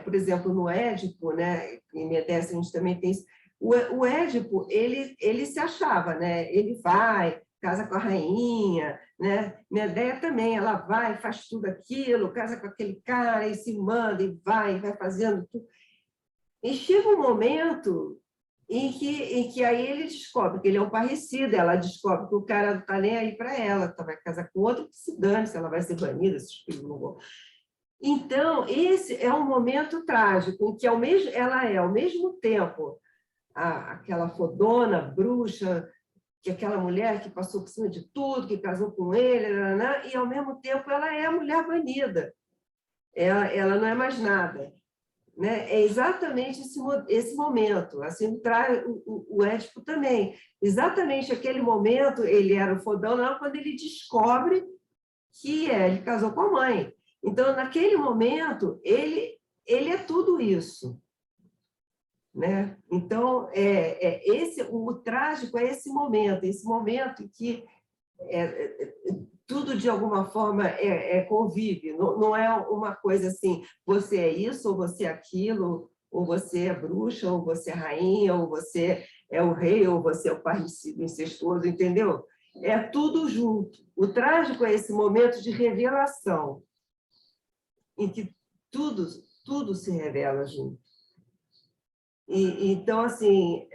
por exemplo, no Édipo, né? Em Medea a gente também tem isso. O Édipo, ele se achava, né? Ele vai, casa com a rainha, né? Medeia também, ela vai, faz tudo aquilo, casa com aquele cara e se manda e vai fazendo tudo. E chega um momento em que aí ele descobre que ele é um parricida, ela descobre que o cara não está nem aí para ela, vai casar com outro, que se dane, se ela vai ser banida, se os filhos não vão. Então, esse é um momento trágico, em que ela é, ao mesmo tempo, aquela fodona, bruxa, que aquela mulher que passou por cima de tudo, que casou com ele, e, ao mesmo tempo, ela é a mulher banida. Ela não é mais nada. Né? É exatamente esse momento. Assim, o Édipo também. Exatamente aquele momento, ele era o fodão, não, quando ele descobre que ele casou com a mãe. Então, naquele momento, ele é tudo isso. Né? Então, o trágico é esse momento em que tudo, de alguma forma, convive. Não é uma coisa assim, você é isso, ou você é aquilo, ou você é bruxa, ou você é rainha, ou você é o rei, ou você é o parricida incestuoso, entendeu? É tudo junto. O trágico é esse momento de revelação, em que tudo se revela junto. Então, assim,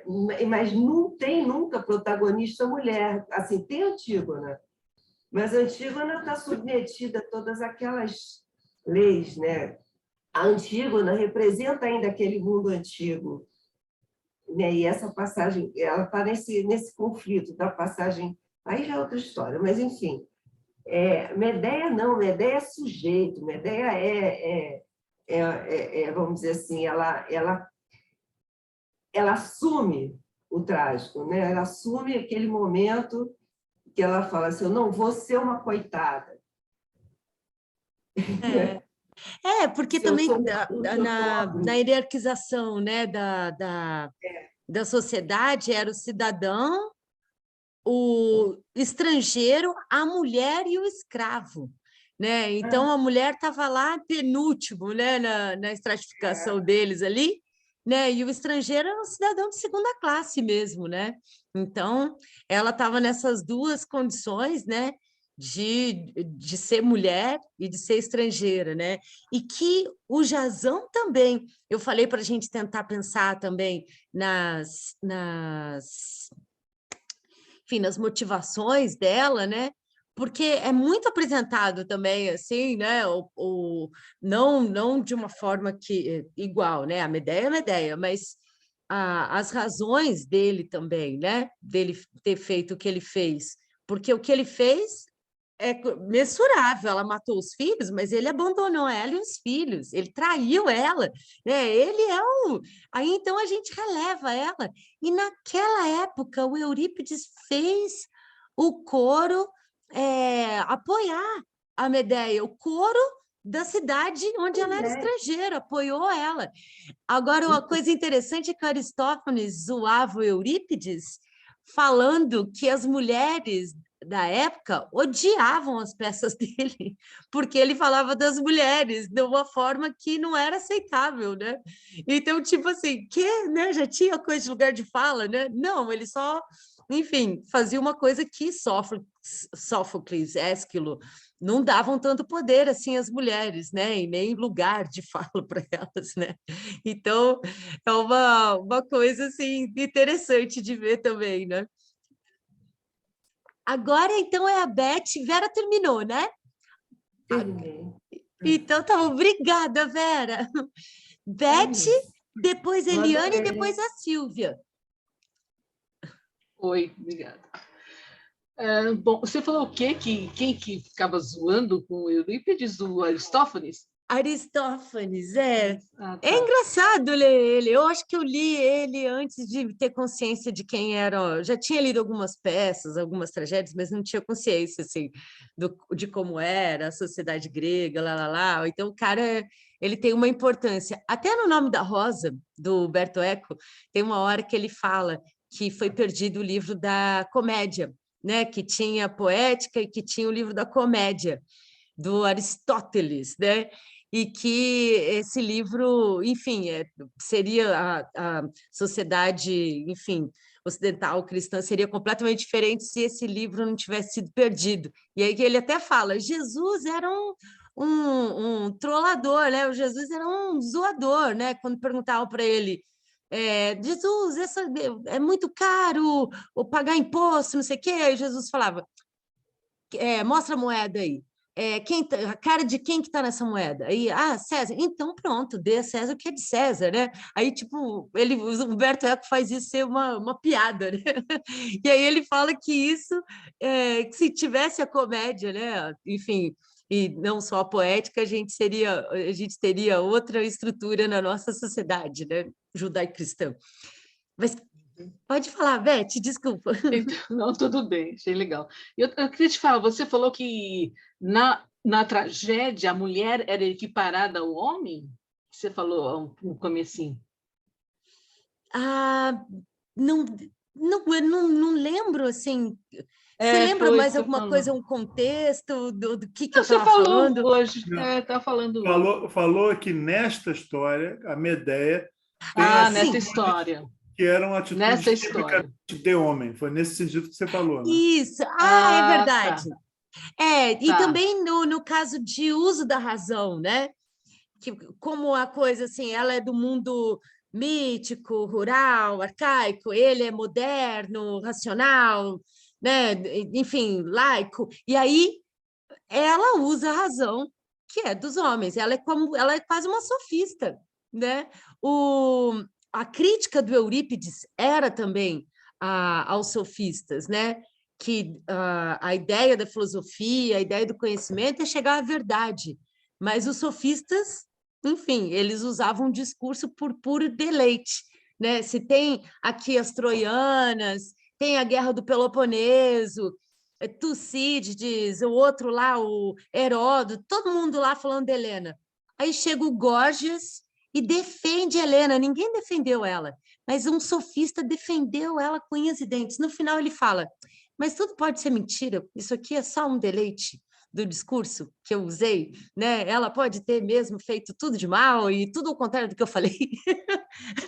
mas não tem nunca protagonista mulher. Assim, tem Antígona, mas a Antígona está submetida a todas aquelas leis, né? A Antígona representa ainda aquele mundo antigo, né? E essa passagem, ela está nesse conflito da passagem, aí já é outra história, mas, enfim. Medeia não, Medeia é sujeito, Medeia vamos dizer assim, ela assume o trágico, né? Ela assume aquele momento que ela fala assim, eu não vou ser uma coitada. Porque também na hierarquização, né, da sociedade era o cidadão, o estrangeiro, a mulher e o escravo. Né? Então, a mulher estava lá penúltimo, né, na estratificação deles ali, né? E o estrangeiro era um cidadão de segunda classe mesmo, né? Então, ela estava nessas duas condições, né? De ser mulher e de ser estrangeira, né? E que o Jazão também, eu falei para a gente tentar pensar também enfim, nas motivações dela, né? Porque é muito apresentado também, assim, né? Não de uma forma que igual, né? A Medeia é a Medeia, mas as razões dele também, né? Dele ter feito o que ele fez. Porque o que ele fez é mensurável. Ela matou os filhos, mas ele abandonou ela e os filhos. Ele traiu ela, né? Ele é o. Aí então a gente releva ela. E naquela época o Eurípides fez o coro apoiar a Medeia, o coro da cidade onde ela era estrangeira, apoiou ela. Agora, uma coisa interessante é que Aristófanes zoava o Eurípides falando que as mulheres da época odiavam as peças dele, porque ele falava das mulheres de uma forma que não era aceitável, né? Então, tipo assim, né? Já tinha coisa de lugar de fala, né? Não, ele só, enfim, fazia uma coisa que Sófocles, Ésquilo, não davam tanto poder assim às mulheres, né? E nem lugar de fala para elas, né? Então, é uma coisa assim interessante de ver também, né? Agora, então, é a Beth. Vera terminou, né? Terminei. Então, tá, obrigada, Vera. Beth, depois Eliane e depois a Silvia. Oi, obrigada. Bom, você falou o quê? Quem que ficava zoando com o Eurípides, o Aristófanes? Aristófanes, é. Tá. É engraçado ler ele. Eu acho que eu li ele antes de ter consciência de quem era. Eu já tinha lido algumas peças, algumas tragédias, mas não tinha consciência assim, de como era a sociedade grega, lá. Então, o cara, ele tem uma importância. Até no Nome da Rosa, do Umberto Eco, tem uma hora que ele fala que foi perdido o livro da comédia, né? Que tinha a poética e que tinha o livro da comédia, do Aristóteles, né? E que esse livro, enfim, seria a sociedade, enfim, ocidental cristã seria completamente diferente se esse livro não tivesse sido perdido. E aí ele até fala, Jesus era um trollador, né? O Jesus era um zoador, né? Quando perguntavam para ele, Jesus, é muito caro ou pagar imposto, não sei o quê. Aí Jesus falava, mostra a moeda aí. A cara de quem que está nessa moeda? Aí, César. Então, pronto, dê a César o que é de César, né? Aí, tipo, o Humberto Eco faz isso ser uma piada, né? E aí ele fala que isso, que se tivesse a comédia, né? Enfim, e não só a poética, a gente teria outra estrutura na nossa sociedade, né? Judaico-cristã. Mas pode falar, Beth, desculpa. Então, não, tudo bem, achei legal. Eu queria te falar, você falou que na tragédia a mulher era equiparada ao homem? Você falou no comecinho. Não lembro, assim. Você lembra mais alguma coisa, um contexto do que eu estava falando? Hoje, está falando hoje. Falou que nesta história, a Medeia tem nessa história. Que eram atitudes tipicamente de homem. Foi nesse sentido que você falou, né? Isso, é verdade. Tá. E também no caso de uso da razão, né? Que, como a coisa assim, ela é do mundo mítico, rural, arcaico, ele é moderno, racional, né? Enfim, laico. E aí ela usa a razão que é dos homens. Ela é quase uma sofista, né? A crítica do Eurípides era também aos sofistas, né? Que a ideia da filosofia, a ideia do conhecimento é chegar à verdade, mas os sofistas, enfim, eles usavam um discurso por puro deleite, né? Se tem aqui as troianas, tem a Guerra do Peloponeso, Tucídides, o outro lá, o Heródoto, todo mundo lá falando de Helena. Aí chega o Gorgias e defende Helena, ninguém defendeu ela, mas um sofista defendeu ela com unhas e dentes. No final ele fala, mas tudo pode ser mentira, isso aqui é só um deleite, do discurso que eu usei, né? Ela pode ter mesmo feito tudo de mal e tudo ao contrário do que eu falei,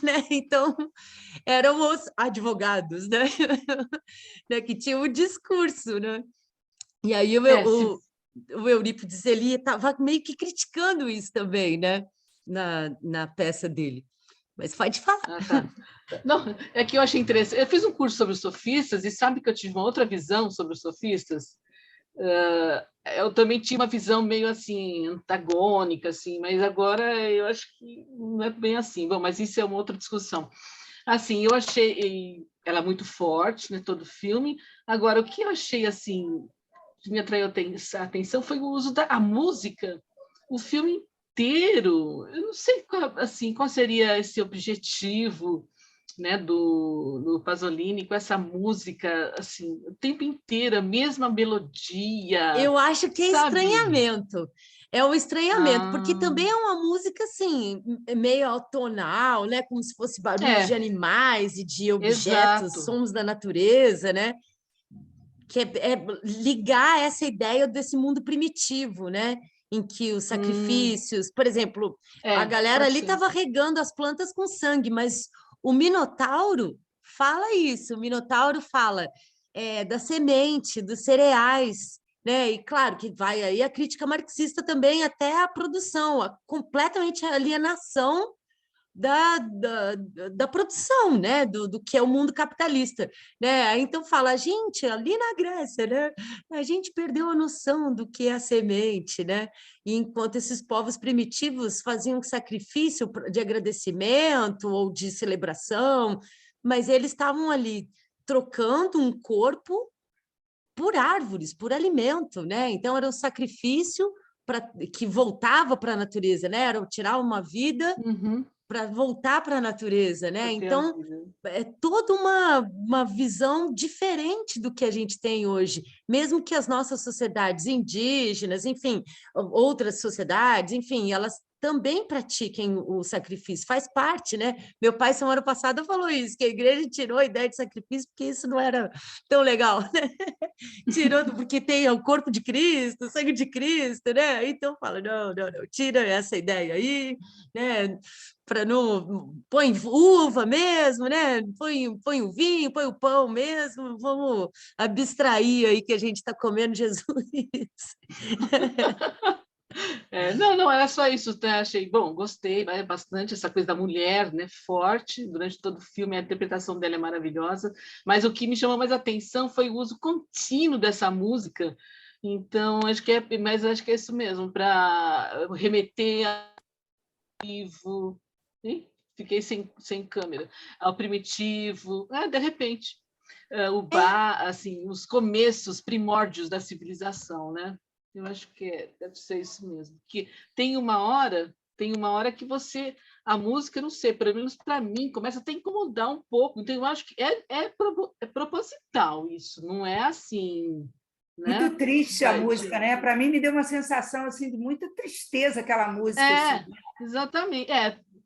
né? Então, eram os advogados, né? Né? Que tinham o discurso, né? E aí o Eurípides, ele estava meio que criticando isso também, né? Na peça dele. Mas pode falar. Ah, tá. Não, é que eu achei interessante. Eu fiz um curso sobre os sofistas e sabe que eu tive uma outra visão sobre os sofistas? Eu também tinha uma visão meio assim, antagônica, assim, mas agora eu acho que não é bem assim. Bom, mas isso é uma outra discussão. Assim, eu achei ela muito forte, né, todo o filme. Agora, o que eu achei assim, que me atraiu a atenção foi o uso da música, o filme inteiro. Eu não sei qual seria esse objetivo, né, do Pasolini com essa música assim o tempo inteiro, a mesma melodia, Eu acho que é sabe? estranhamento. É um estranhamento, porque Ah, também é uma música assim, meio atonal, né? Como se fosse barulhos de é, animais e de objetos, exato. sons da natureza, né? Que é ligar essa ideia desse mundo primitivo, né? Em que os Hum, sacrifícios, por exemplo, a galera pode ali ser. estava regando as plantas com sangue, mas o Minotauro fala isso, o Minotauro fala da semente, dos cereais, né? E claro que vai aí a crítica marxista também até a produção, completamente a alienação da produção, né? Do que é o mundo capitalista, né? Aí, então fala, gente, ali na Grécia, né? A gente perdeu a noção do que é a semente, né? E enquanto esses povos primitivos faziam um sacrifício de agradecimento ou de celebração, mas eles estavam ali trocando um corpo por árvores, por alimento, né? Então era um sacrifício que voltava para a natureza, né? Era tirar uma vida Uhum, para voltar para a natureza, né? para ter a Então, vida. é toda uma visão diferente do que a gente tem hoje, mesmo que as nossas sociedades indígenas, enfim, outras sociedades, enfim, elas também pratiquem o sacrifício, faz parte, né? Meu pai, semana passada, falou isso, que a igreja tirou a ideia de sacrifício porque isso não era tão legal, né? Tirou, porque tem o corpo de Cristo, o sangue de Cristo, né? Então fala, não, tira essa ideia aí, né? Para não põe uva mesmo, né? Põe o vinho, põe o pão mesmo, vamos abstrair aí que a gente está comendo Jesus. Não, era só isso, né? Achei bom, gostei bastante essa coisa da mulher, né? Forte durante todo o filme, a interpretação dela é maravilhosa, mas o que me chamou mais atenção foi o uso contínuo dessa música. Então, mas acho que é isso mesmo, para remeter ao vivo. Ih, fiquei sem câmera, ao primitivo, de repente, o bar, assim, os começos primórdios da civilização, né? Eu acho que deve ser isso mesmo. Que tem uma hora que a música, não sei, pelo menos para mim, começa até a incomodar um pouco. Então, eu acho que é proposital isso, não é assim, né? Muito triste a Vai música, né? Para mim, me deu uma sensação assim, de muita tristeza aquela música. Assim. Exatamente.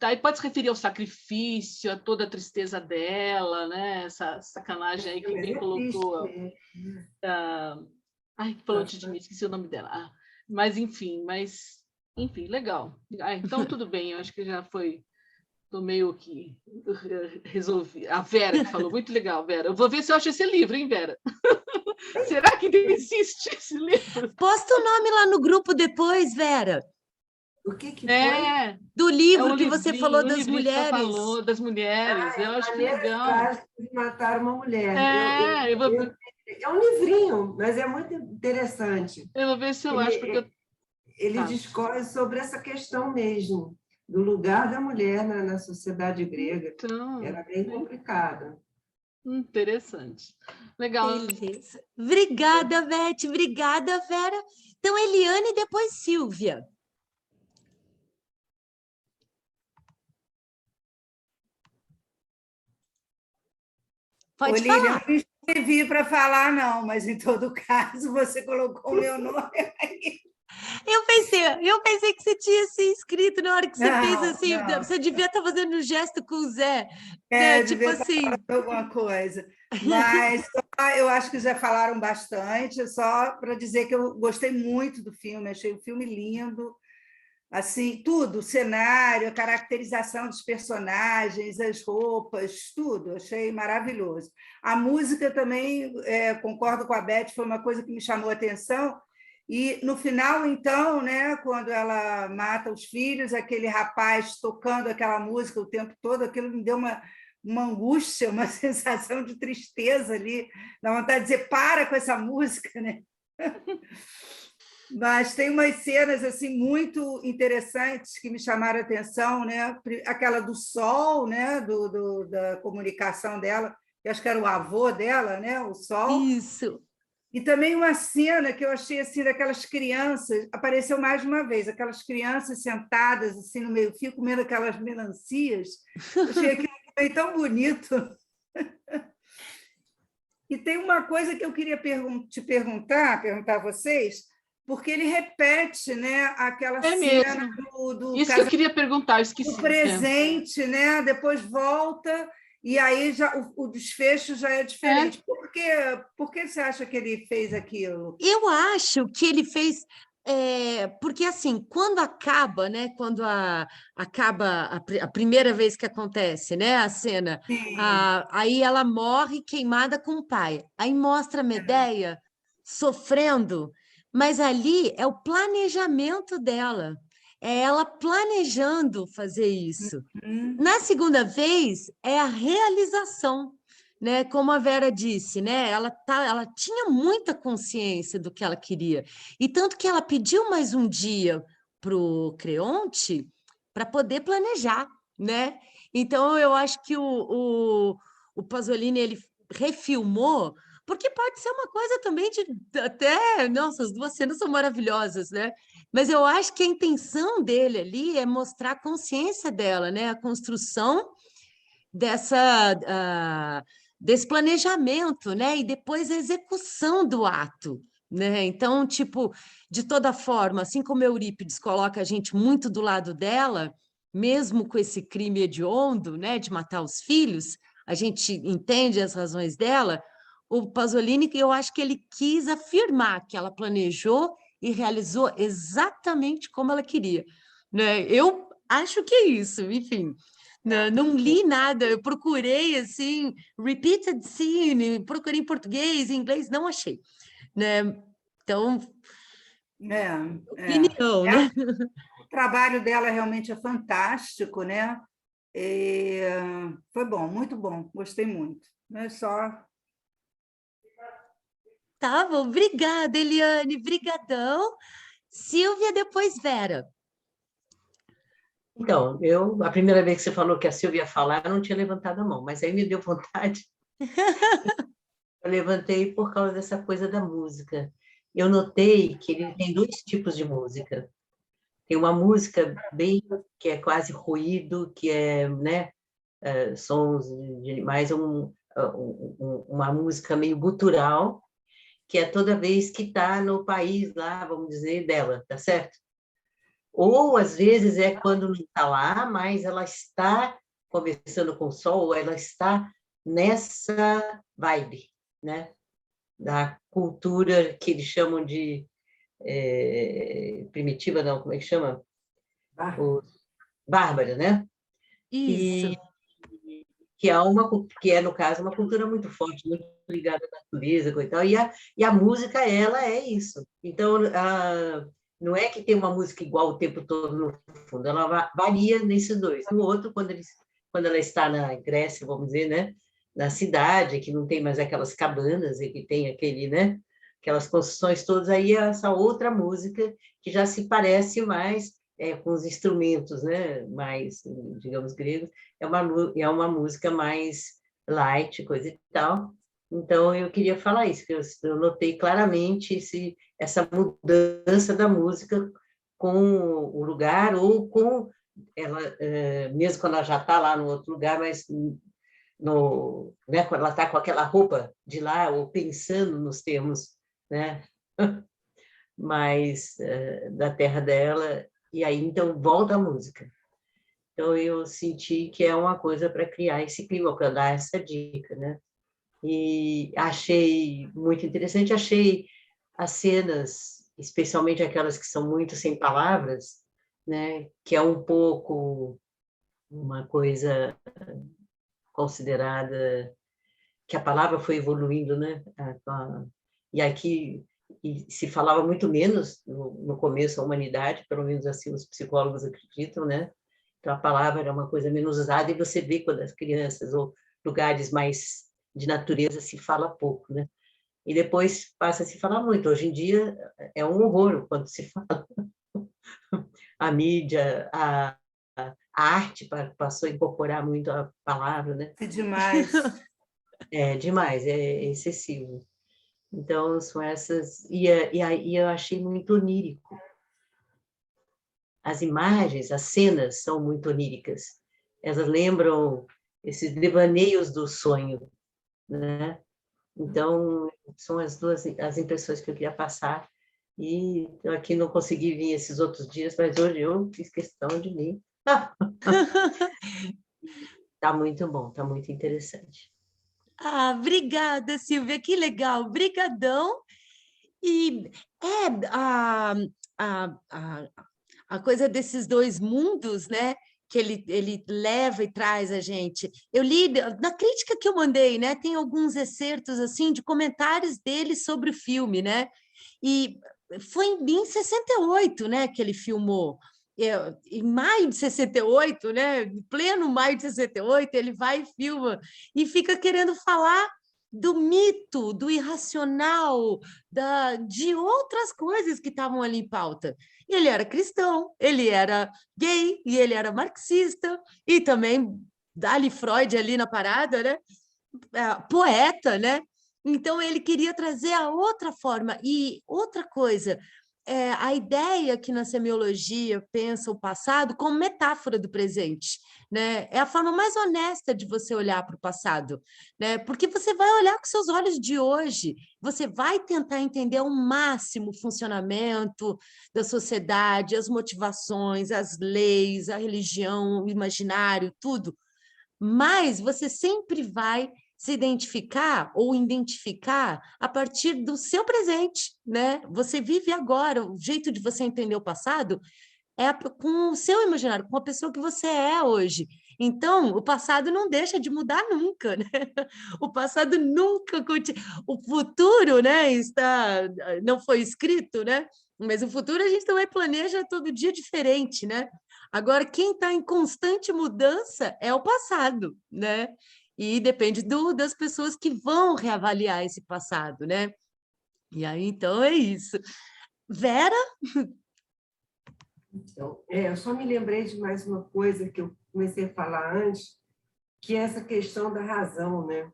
Aí pode se referir ao sacrifício, a toda a tristeza dela, né? Essa sacanagem aí que Mas bem é triste colocou. mesmo. Ai, que falou antes de mim, esqueci o nome dela. Mas, enfim, legal. Então, tudo bem, eu acho que já foi. Estou meio que resolvi. A Vera que falou, muito legal, Vera. Eu vou ver se eu acho esse livro, hein, Vera? Será que ainda existe esse livro? Posta o nome lá no grupo depois, Vera, O que foi? do É livro que você falou o das livrinho que você mulheres. falou das mulheres. Eu acho que Maneiras legal. Trágicas de Matar uma Mulher. Eu vou, É um livrinho, mas é muito interessante. eu vou ver se eu acho, porque Ele, eu. ele Tá. discorre sobre essa questão mesmo, do lugar da mulher na sociedade grega. Então, Era bem complicado. interessante. Legal. Beleza. Obrigada, Beth. Obrigada, Vera. Então, Eliane e depois Silvia. Pode Olívia, eu falar. não me inscrevi para falar, não, mas em todo caso, você colocou o meu nome aí. Eu pensei que você tinha se inscrito na hora que você fez Não, assim. não. Você devia estar fazendo um gesto com o Zé, né? Tipo Devia estar assim. falando alguma coisa. Mas eu acho que já falaram bastante, só para dizer que eu gostei muito do filme, achei o filme lindo. Assim, tudo, o cenário, a caracterização dos personagens, as roupas, tudo, achei maravilhoso. A música também, concordo com a Beth, foi uma coisa que me chamou a atenção. E no final, então, né, quando ela mata os filhos, aquele rapaz tocando aquela música o tempo todo, aquilo me deu uma angústia, uma sensação de tristeza ali, dá vontade de dizer, para com essa música, né? Mas tem umas cenas assim muito interessantes que me chamaram a atenção, né? Aquela do sol, né? Da comunicação dela, que acho que era o avô dela, né? O sol. Isso. E também uma cena que eu achei assim daquelas crianças, apareceu mais uma vez, aquelas crianças sentadas assim no meio-fio comendo aquelas melancias. Eu achei aquilo também tão bonito. E tem uma coisa que eu queria te perguntar a vocês, porque ele repete, né, aquela cena do Isso que eu queria perguntar, eu esqueci. do presente, né? Depois volta e aí já o desfecho já é diferente. Por que você acha que ele fez aquilo? Eu acho que ele fez. Porque assim, quando acaba, né? Quando acaba a primeira vez que acontece, né? A cena, Sim. aí ela morre queimada com o pai. Aí mostra a Medeia sofrendo, mas ali é o planejamento dela. É ela planejando fazer isso. Hum, Na segunda vez, é a realização, né? Como a Vera disse, né? Ela tinha muita consciência do que ela queria. E tanto que ela pediu mais um dia para o Creonte para poder planejar, né? Então, eu acho que o Pasolini, ele refilmou, porque pode ser uma coisa também de até... Nossa, as duas cenas são maravilhosas, né? Mas eu acho que a intenção dele ali é mostrar a consciência dela, né? A construção desse planejamento, né? E depois a execução do ato, né? Então, tipo, de toda forma, assim como Eurípides coloca a gente muito do lado dela, mesmo com esse crime hediondo, né? De matar os filhos, a gente entende as razões dela. O Pasolini, eu acho que ele quis afirmar que ela planejou e realizou exatamente como ela queria, né? Eu acho que é isso, enfim. Não li nada, eu procurei assim, repeated scene, procurei em português, em inglês, não achei, né? Então, é, é. opinião, né? O trabalho dela realmente é fantástico, né? E foi bom, muito bom, gostei muito. Não é só. Tá bom, obrigada, Eliane, brigadão. Silvia, depois Vera. Então, a primeira vez que você falou que a Silvia ia falar, eu não tinha levantado a mão, mas aí me deu vontade. Eu levantei por causa dessa coisa da música. Eu notei que ele tem dois tipos de música. Tem uma música bem que é quase ruído, que é, né, sons de animais, uma música meio gutural, que é toda vez que está no país lá, vamos dizer, dela, tá certo? Ou, às vezes, é quando não está lá, mas ela está conversando com o sol, ou ela está nessa vibe, né? Da cultura que eles chamam de primitiva, não, como é que chama? O, bárbara, né? Isso. Que é, no caso, uma cultura muito forte, muito ligada à natureza, e tal. E a música, ela é isso. Então, não é que tem uma música igual o tempo todo no fundo, ela varia nesses dois. O outro, quando ela está na Grécia, vamos dizer, né? Na cidade, que não tem mais aquelas cabanas, e que tem né? Aquelas construções todas, aí é essa outra música que já se parece mais com os instrumentos, né? Mais, digamos, gregos, é uma música mais light, coisa e tal. Então, eu queria falar isso, que eu notei claramente essa mudança da música com o lugar, ou com ela, mesmo quando ela já está lá no outro lugar, mas né, quando ela está com aquela roupa de lá, ou pensando nos termos, né? mais da terra dela, e aí então volta a música. Então eu senti que é uma coisa para criar esse clima, para dar essa dica, né? E achei muito interessante, achei as cenas, especialmente aquelas que são muito sem palavras, né? Que é um pouco uma coisa considerada que a palavra foi evoluindo, né? E aqui se falava muito menos no começo da humanidade, pelo menos assim os psicólogos acreditam, né? Então a palavra era uma coisa menos usada, e você vê quando as crianças ou lugares mais de natureza se fala pouco, né? E depois passa a se falar muito. Hoje em dia é um horror quando se fala. A mídia, a arte passou a incorporar muito a palavra, né? É demais. É demais, é excessivo. Então, são essas... E aí eu achei muito onírico. As imagens, as cenas são muito oníricas. Elas lembram esses devaneios do sonho, né? Então, são as impressões que eu queria passar. E eu aqui não consegui vir esses outros dias, mas hoje eu fiz questão de vir. Está muito bom, está muito interessante. Obrigada, Silvia, que legal, brigadão. E a coisa desses dois mundos, né? Que ele leva e traz a gente. Eu li, na crítica que eu mandei, né? Tem alguns excertos, assim, de comentários dele sobre o filme, né? E foi em 68, né, que ele filmou. Em maio de 68, né, em pleno maio de 68, ele vai e filma e fica querendo falar do mito, do irracional, de outras coisas que estavam ali em pauta. E ele era cristão, ele era gay, e ele era marxista, e também Dali Freud ali na parada, né? Poeta, né? Então, ele queria trazer a outra forma. E outra coisa, a ideia que na semiologia pensa o passado como metáfora do presente, né? É a forma mais honesta de você olhar para o passado, né? Porque você vai olhar com seus olhos de hoje, você vai tentar entender ao máximo o funcionamento da sociedade, as motivações, as leis, a religião, o imaginário, tudo. Mas você sempre vai se identificar ou identificar a partir do seu presente, né? Você vive agora, o jeito de você entender o passado é com o seu imaginário, com a pessoa que você é hoje. Então, o passado não deixa de mudar nunca, né? O passado nunca o futuro, né, não foi escrito, né? Mas o futuro a gente também planeja todo dia diferente, né? Agora, quem está em constante mudança é o passado, né? E depende das pessoas que vão reavaliar esse passado, né? E aí, então, é isso. Vera? Então, eu só me lembrei de mais uma coisa que eu comecei a falar antes, que é essa questão da razão, né?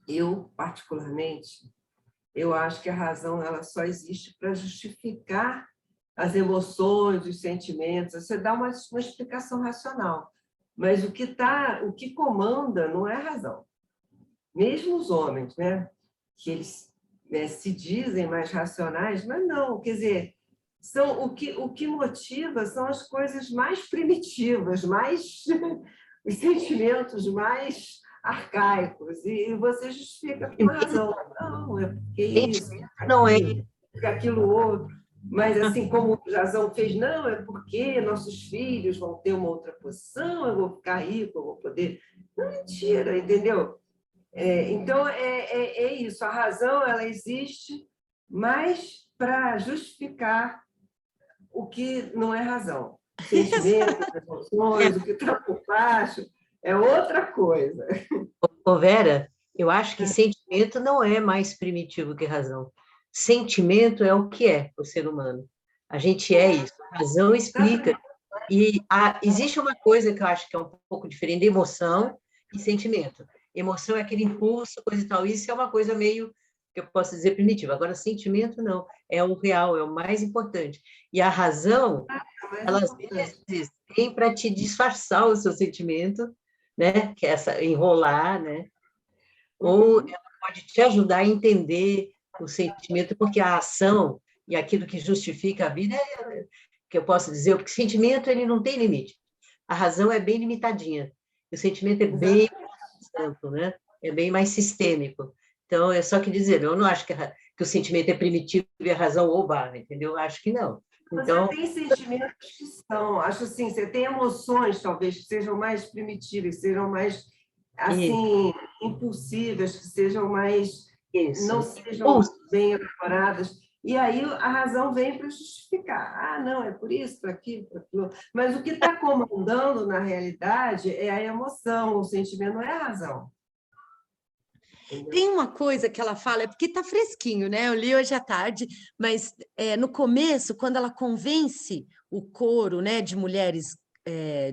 Eu, particularmente, eu acho que a razão ela só existe para justificar as emoções, os sentimentos. Você dá uma explicação racional, mas o que comanda não é a razão. Mesmo os homens, né? Que eles se dizem mais racionais, mas não, quer dizer, o que motiva são as coisas mais primitivas, os sentimentos mais arcaicos, e você justifica com a razão. Não, é porque isso, Não é. porque aquilo outro. Mas, assim como o Jazão fez, não, é porque nossos filhos vão ter uma outra posição, eu vou ficar rico, eu vou poder... Não, mentira, entendeu? Então, é isso. A razão ela existe mais para justificar o que não é razão. Sentimentos, emoções, o que está por baixo, é outra coisa. Ô, Vera, eu acho que sentimento não é mais primitivo que razão. Sentimento é o que é o ser humano. A gente é isso. A razão explica. E existe uma coisa que eu acho que é um pouco diferente de emoção e sentimento. Emoção é aquele impulso, coisa e tal. Isso é uma coisa meio, que eu posso dizer, primitiva. Agora, sentimento não. É o real, é o mais importante. E a razão, ela às vezes tem para te disfarçar o seu sentimento, né? Que é enrolar, né? Ou ela pode te ajudar a entender o sentimento, porque a ação e aquilo que justifica a vida é, que eu posso dizer, o sentimento ele não tem limite. A razão é bem limitadinha, o sentimento é bem mais amplo, né? É bem mais sistêmico. Então, é só que dizer, eu não acho que o sentimento é primitivo e a razão ou barra, entendeu? Eu acho que não. Então, você tem sentimentos que são, acho assim, você tem emoções, talvez, que sejam mais primitivas, que sejam mais, assim, impulsivas, que sejam mais, não sejam bem elaboradas. E aí a razão vem para justificar. Ah, não, é por isso, por aquilo, por aquilo. Mas o que está comandando, na realidade, é a emoção, o sentimento não é a razão. Tem uma coisa que ela fala, é porque está fresquinho, né? Eu li hoje à tarde, mas no começo, quando ela convence o coro, né, de mulheres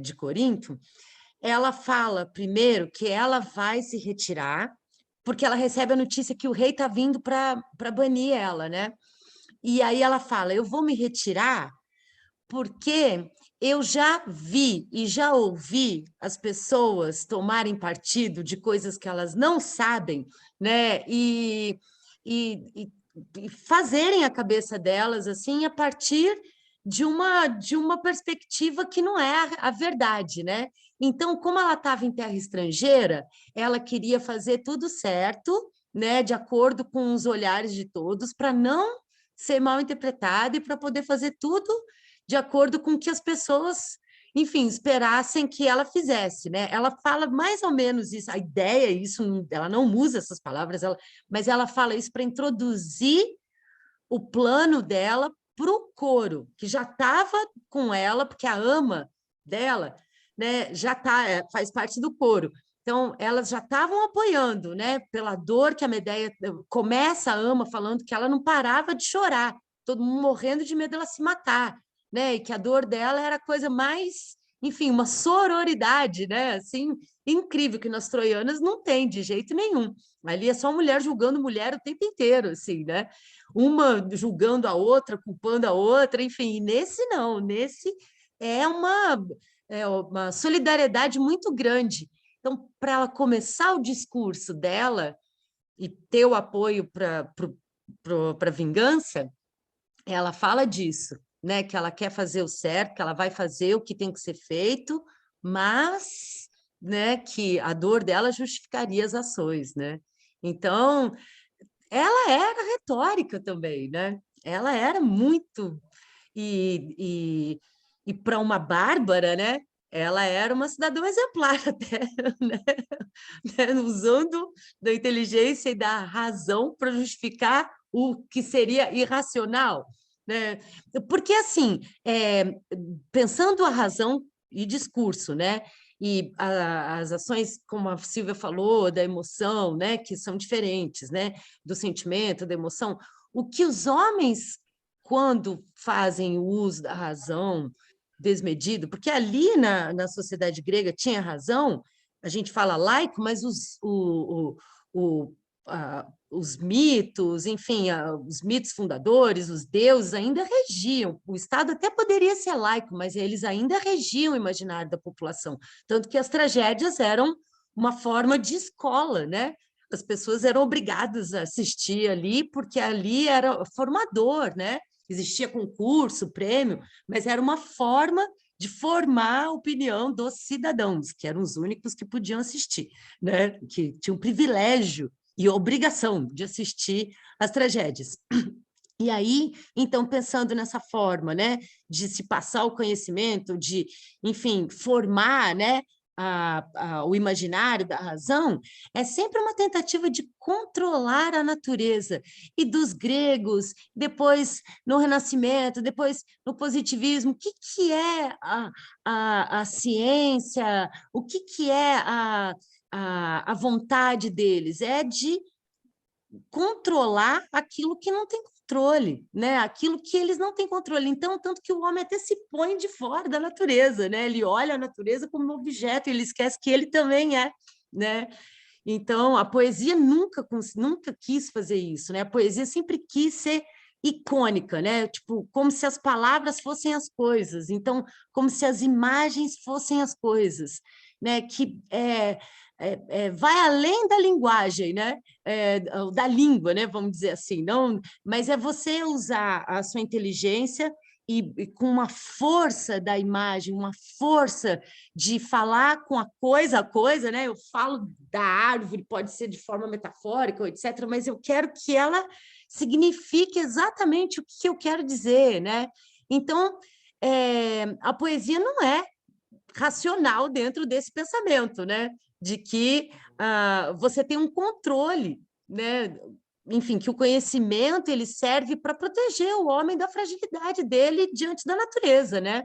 de Corinto, ela fala primeiro que ela vai se retirar, porque ela recebe a notícia que o rei está vindo para banir ela, né? E aí ela fala: eu vou me retirar porque eu já vi e já ouvi as pessoas tomarem partido de coisas que elas não sabem, né? E fazerem a cabeça delas assim a partir de uma perspectiva que não é a verdade, né? Então, como ela estava em terra estrangeira, ela queria fazer tudo certo, né? De acordo com os olhares de todos, para não ser mal interpretada e para poder fazer tudo de acordo com o que as pessoas, enfim, esperassem que ela fizesse, né? Ela fala mais ou menos isso, a ideia é isso, ela não usa essas palavras, mas ela fala isso para introduzir o plano dela para o coro, que já estava com ela, porque a ama dela, né, já faz parte do coro. Então, elas já estavam apoiando, né, pela dor que a Medeia começa a ama falando que ela não parava de chorar, todo mundo morrendo de medo dela se matar, né, e que a dor dela era a coisa mais, enfim, uma sororidade, né, assim, incrível, que nós troianas não tem de jeito nenhum. Ali é só mulher julgando mulher o tempo inteiro, assim, né? Uma julgando a outra, culpando a outra, enfim, e nesse não, nesse é uma solidariedade muito grande. Então, para ela começar o discurso dela e ter o apoio para a vingança, ela fala disso, né? Que ela quer fazer o certo, que ela vai fazer o que tem que ser feito, mas, né, que a dor dela justificaria as ações, né? Então, ela era retórica também, né? Ela era muito e para uma bárbara, né? Ela era uma cidadã exemplar até, né? Usando da inteligência e da razão para justificar o que seria irracional, né? Porque assim, pensando a razão e discurso, né? E as ações, como a Silvia falou, da emoção, né? Que são diferentes, né? Do sentimento, da emoção. O que os homens, quando fazem o uso da razão desmedido, porque ali na sociedade grega tinha razão, a gente fala laico, mas os mitos, enfim, os mitos fundadores, os deuses ainda regiam. O Estado até poderia ser laico, mas eles ainda regiam o imaginário da população. Tanto que as tragédias eram uma forma de escola, né? As pessoas eram obrigadas a assistir ali, porque ali era formador, né? Existia concurso, prêmio, mas era uma forma de formar a opinião dos cidadãos, que eram os únicos que podiam assistir, né? Que tinham o privilégio e a obrigação de assistir às tragédias. E aí, então, pensando nessa forma, né, de se passar o conhecimento, de, enfim, formar, né, o imaginário da razão, é sempre uma tentativa de controlar a natureza. E dos gregos, depois no Renascimento, depois no positivismo, o que é a ciência, o que é a vontade deles? É de controlar aquilo que não tem controle, né? Aquilo que eles não têm controle. Então, tanto que o homem até se põe de fora da natureza, né? Ele olha a natureza como um objeto, ele esquece que ele também é, né? Então, a poesia nunca quis fazer isso, né? A poesia sempre quis ser icônica, né? Tipo, como se as palavras fossem as coisas. Então, como se as imagens fossem as coisas, né? Que vai além da linguagem, né? Da língua, né? Vamos dizer assim, não, mas é você usar a sua inteligência e com uma força da imagem, uma força de falar com a coisa, né? Eu falo da árvore, pode ser de forma metafórica, etc., mas eu quero que ela signifique exatamente o que eu quero dizer, né? Então, a poesia não é racional dentro desse pensamento, né? De que você tem um controle, né? Enfim, que o conhecimento ele serve para proteger o homem da fragilidade dele diante da natureza, né?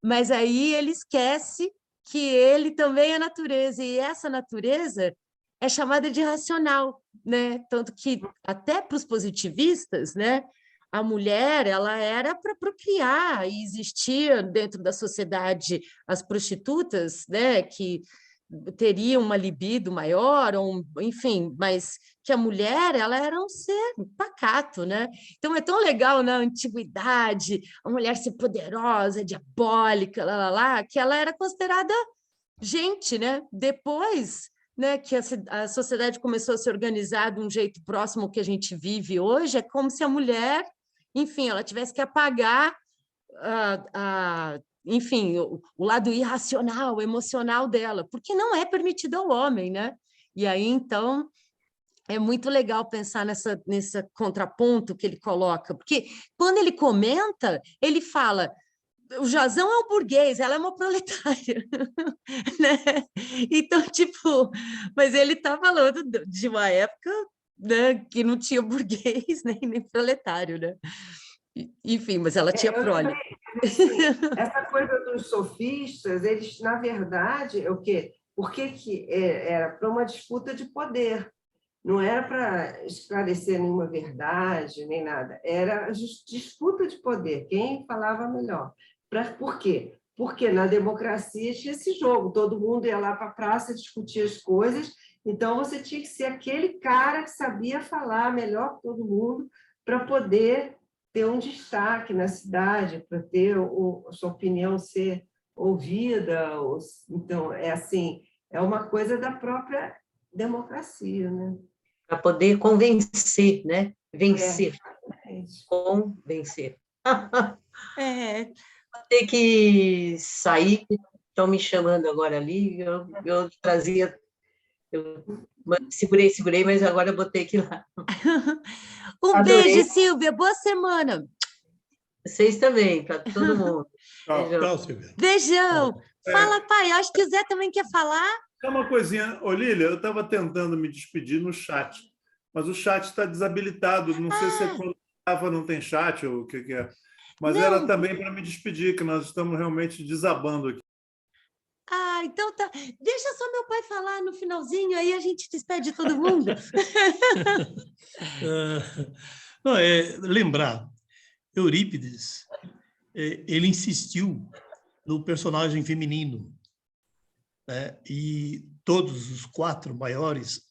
Mas aí ele esquece que ele também é natureza, e essa natureza é chamada de racional, né? Tanto que até para os positivistas, né? A mulher ela era para procriar e existia dentro da sociedade as prostitutas, né? Que teriam uma libido maior, ou, enfim, mas que a mulher ela era um ser pacato, né? Então é tão legal na antiguidade a mulher ser poderosa, diabólica, que ela era considerada gente, né? Depois, né, que a sociedade começou a se organizar de um jeito próximo ao que a gente vive hoje, é como se a mulher, enfim, ela tivesse que apagar enfim, o lado irracional, emocional dela, porque não é permitido ao homem, né? E aí, então, é muito legal pensar nesse contraponto que ele coloca, porque quando ele comenta, ele fala, o Jazão é um burguês, ela é uma proletária, né? Então, tipo, mas ele está falando de uma época, né, que não tinha burguês nem proletário, né? Enfim, mas ela tinha prole. Assim, essa coisa dos sofistas, eles, na verdade, é o quê? Por que era para uma disputa de poder? Não era para esclarecer nenhuma verdade, nem nada. Era disputa de poder, quem falava melhor. Por quê? Porque na democracia tinha esse jogo, todo mundo ia lá para a praça discutir as coisas, então você tinha que ser aquele cara que sabia falar melhor que todo mundo para poder ter um destaque na cidade, para ter a sua opinião ser ouvida. Então, é assim, é uma coisa da própria democracia, né? Para poder convencer, né? Vencer. Exatamente. Convencer. É, Vou ter que sair, estão me chamando agora ali, eu trazia, eu segurei, mas agora eu vou ter que ir lá. um Adorei. beijo, Silvia, boa semana. Vocês também, para todo mundo. Tchau. Beijão. Tchau, Silvia. Beijão. Fala, pai, acho que o Zé também quer falar. É uma coisinha, Olília, eu estava tentando me despedir no chat, mas o chat está desabilitado. Não sei se é quando estava não tem chat ou o que é. Mas Não. era também para me despedir, que nós estamos realmente desabando aqui. Então tá. Deixa só meu pai falar no finalzinho, aí a gente despede todo mundo. Não, lembrar, Eurípides, ele insistiu no personagem feminino, né? E todos os 4 maiores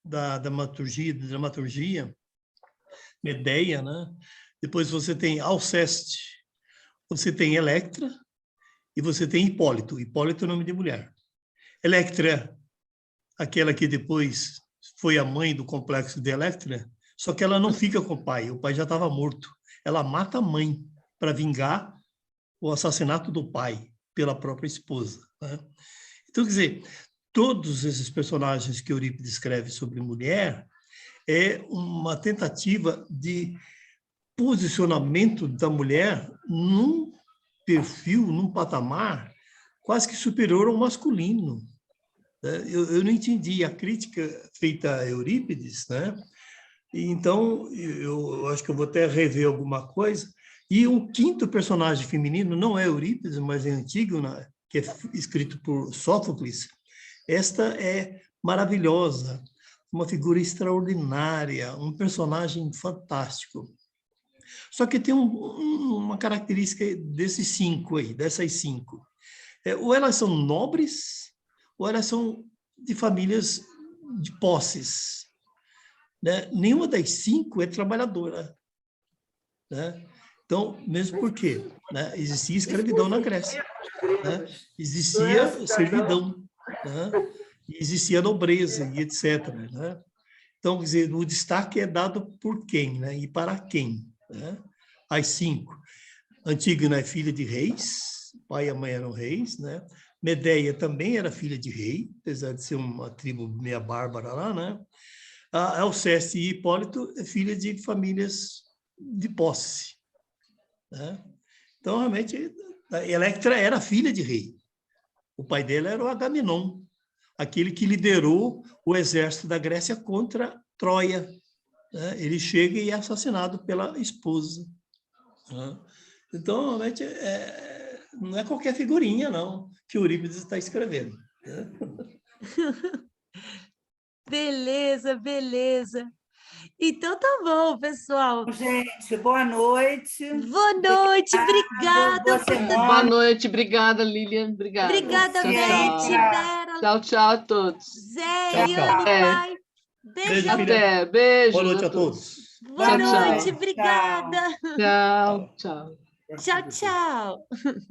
da dramaturgia, Medeia, né? Depois você tem Alceste, você tem Electra e você tem Hipólito. Hipólito é o nome de mulher. Electra, aquela que depois foi a mãe do complexo de Electra, só que ela não fica com o pai já estava morto. Ela mata a mãe para vingar o assassinato do pai pela própria esposa, né? Então, quer dizer, todos esses personagens que Eurípides escreve sobre mulher é uma tentativa de posicionamento da mulher num perfil, num patamar quase que superior ao masculino. Eu não entendi a crítica feita a Eurípides, né? Então, eu acho que eu vou até rever alguma coisa. E um 5º personagem feminino não é Eurípides, mas é Antígona, que é escrito por Sófocles. Esta é maravilhosa, uma figura extraordinária, um personagem fantástico. Só que tem uma característica desses 5 aí, dessas 5. Ou elas são nobres, ou elas são de famílias de posses, né? Nenhuma das 5 é trabalhadora, né? Então, mesmo porque, né, existia escravidão na Grécia, né? Existia servidão, né? e existia nobreza e etc., né? Então, quer dizer, o destaque é dado por quem, né? E para quem, né? As 5. Antígona é filha de reis, o pai e a mãe eram reis, né? Medeia também era filha de rei, apesar de ser uma tribo meia bárbara lá, né? A Alceste e Hipólito é filha de famílias de posse, né? Então, realmente, a Electra era filha de rei. O pai dela era o Agamenon, aquele que liderou o exército da Grécia contra Troia, né? Ele chega e é assassinado pela esposa, né? Então, realmente, não é qualquer figurinha, não, que Eurípides está escrevendo, né? Beleza, beleza. Então tá bom, pessoal. Gente, boa noite. Boa noite, obrigada. Boa Boa semana. noite, obrigada, Lilian. Obrigada. Obrigada, Tchau, Beth, tchau. Pérola, Tchau, tchau a todos. Zé, Tchau, tchau. Eliane, pai. Beijo, Beijo. filha. Até. Beijo. Boa noite a todos. Boa Tchau, noite, tchau. obrigada. Tchau, tchau. Tchau, tchau.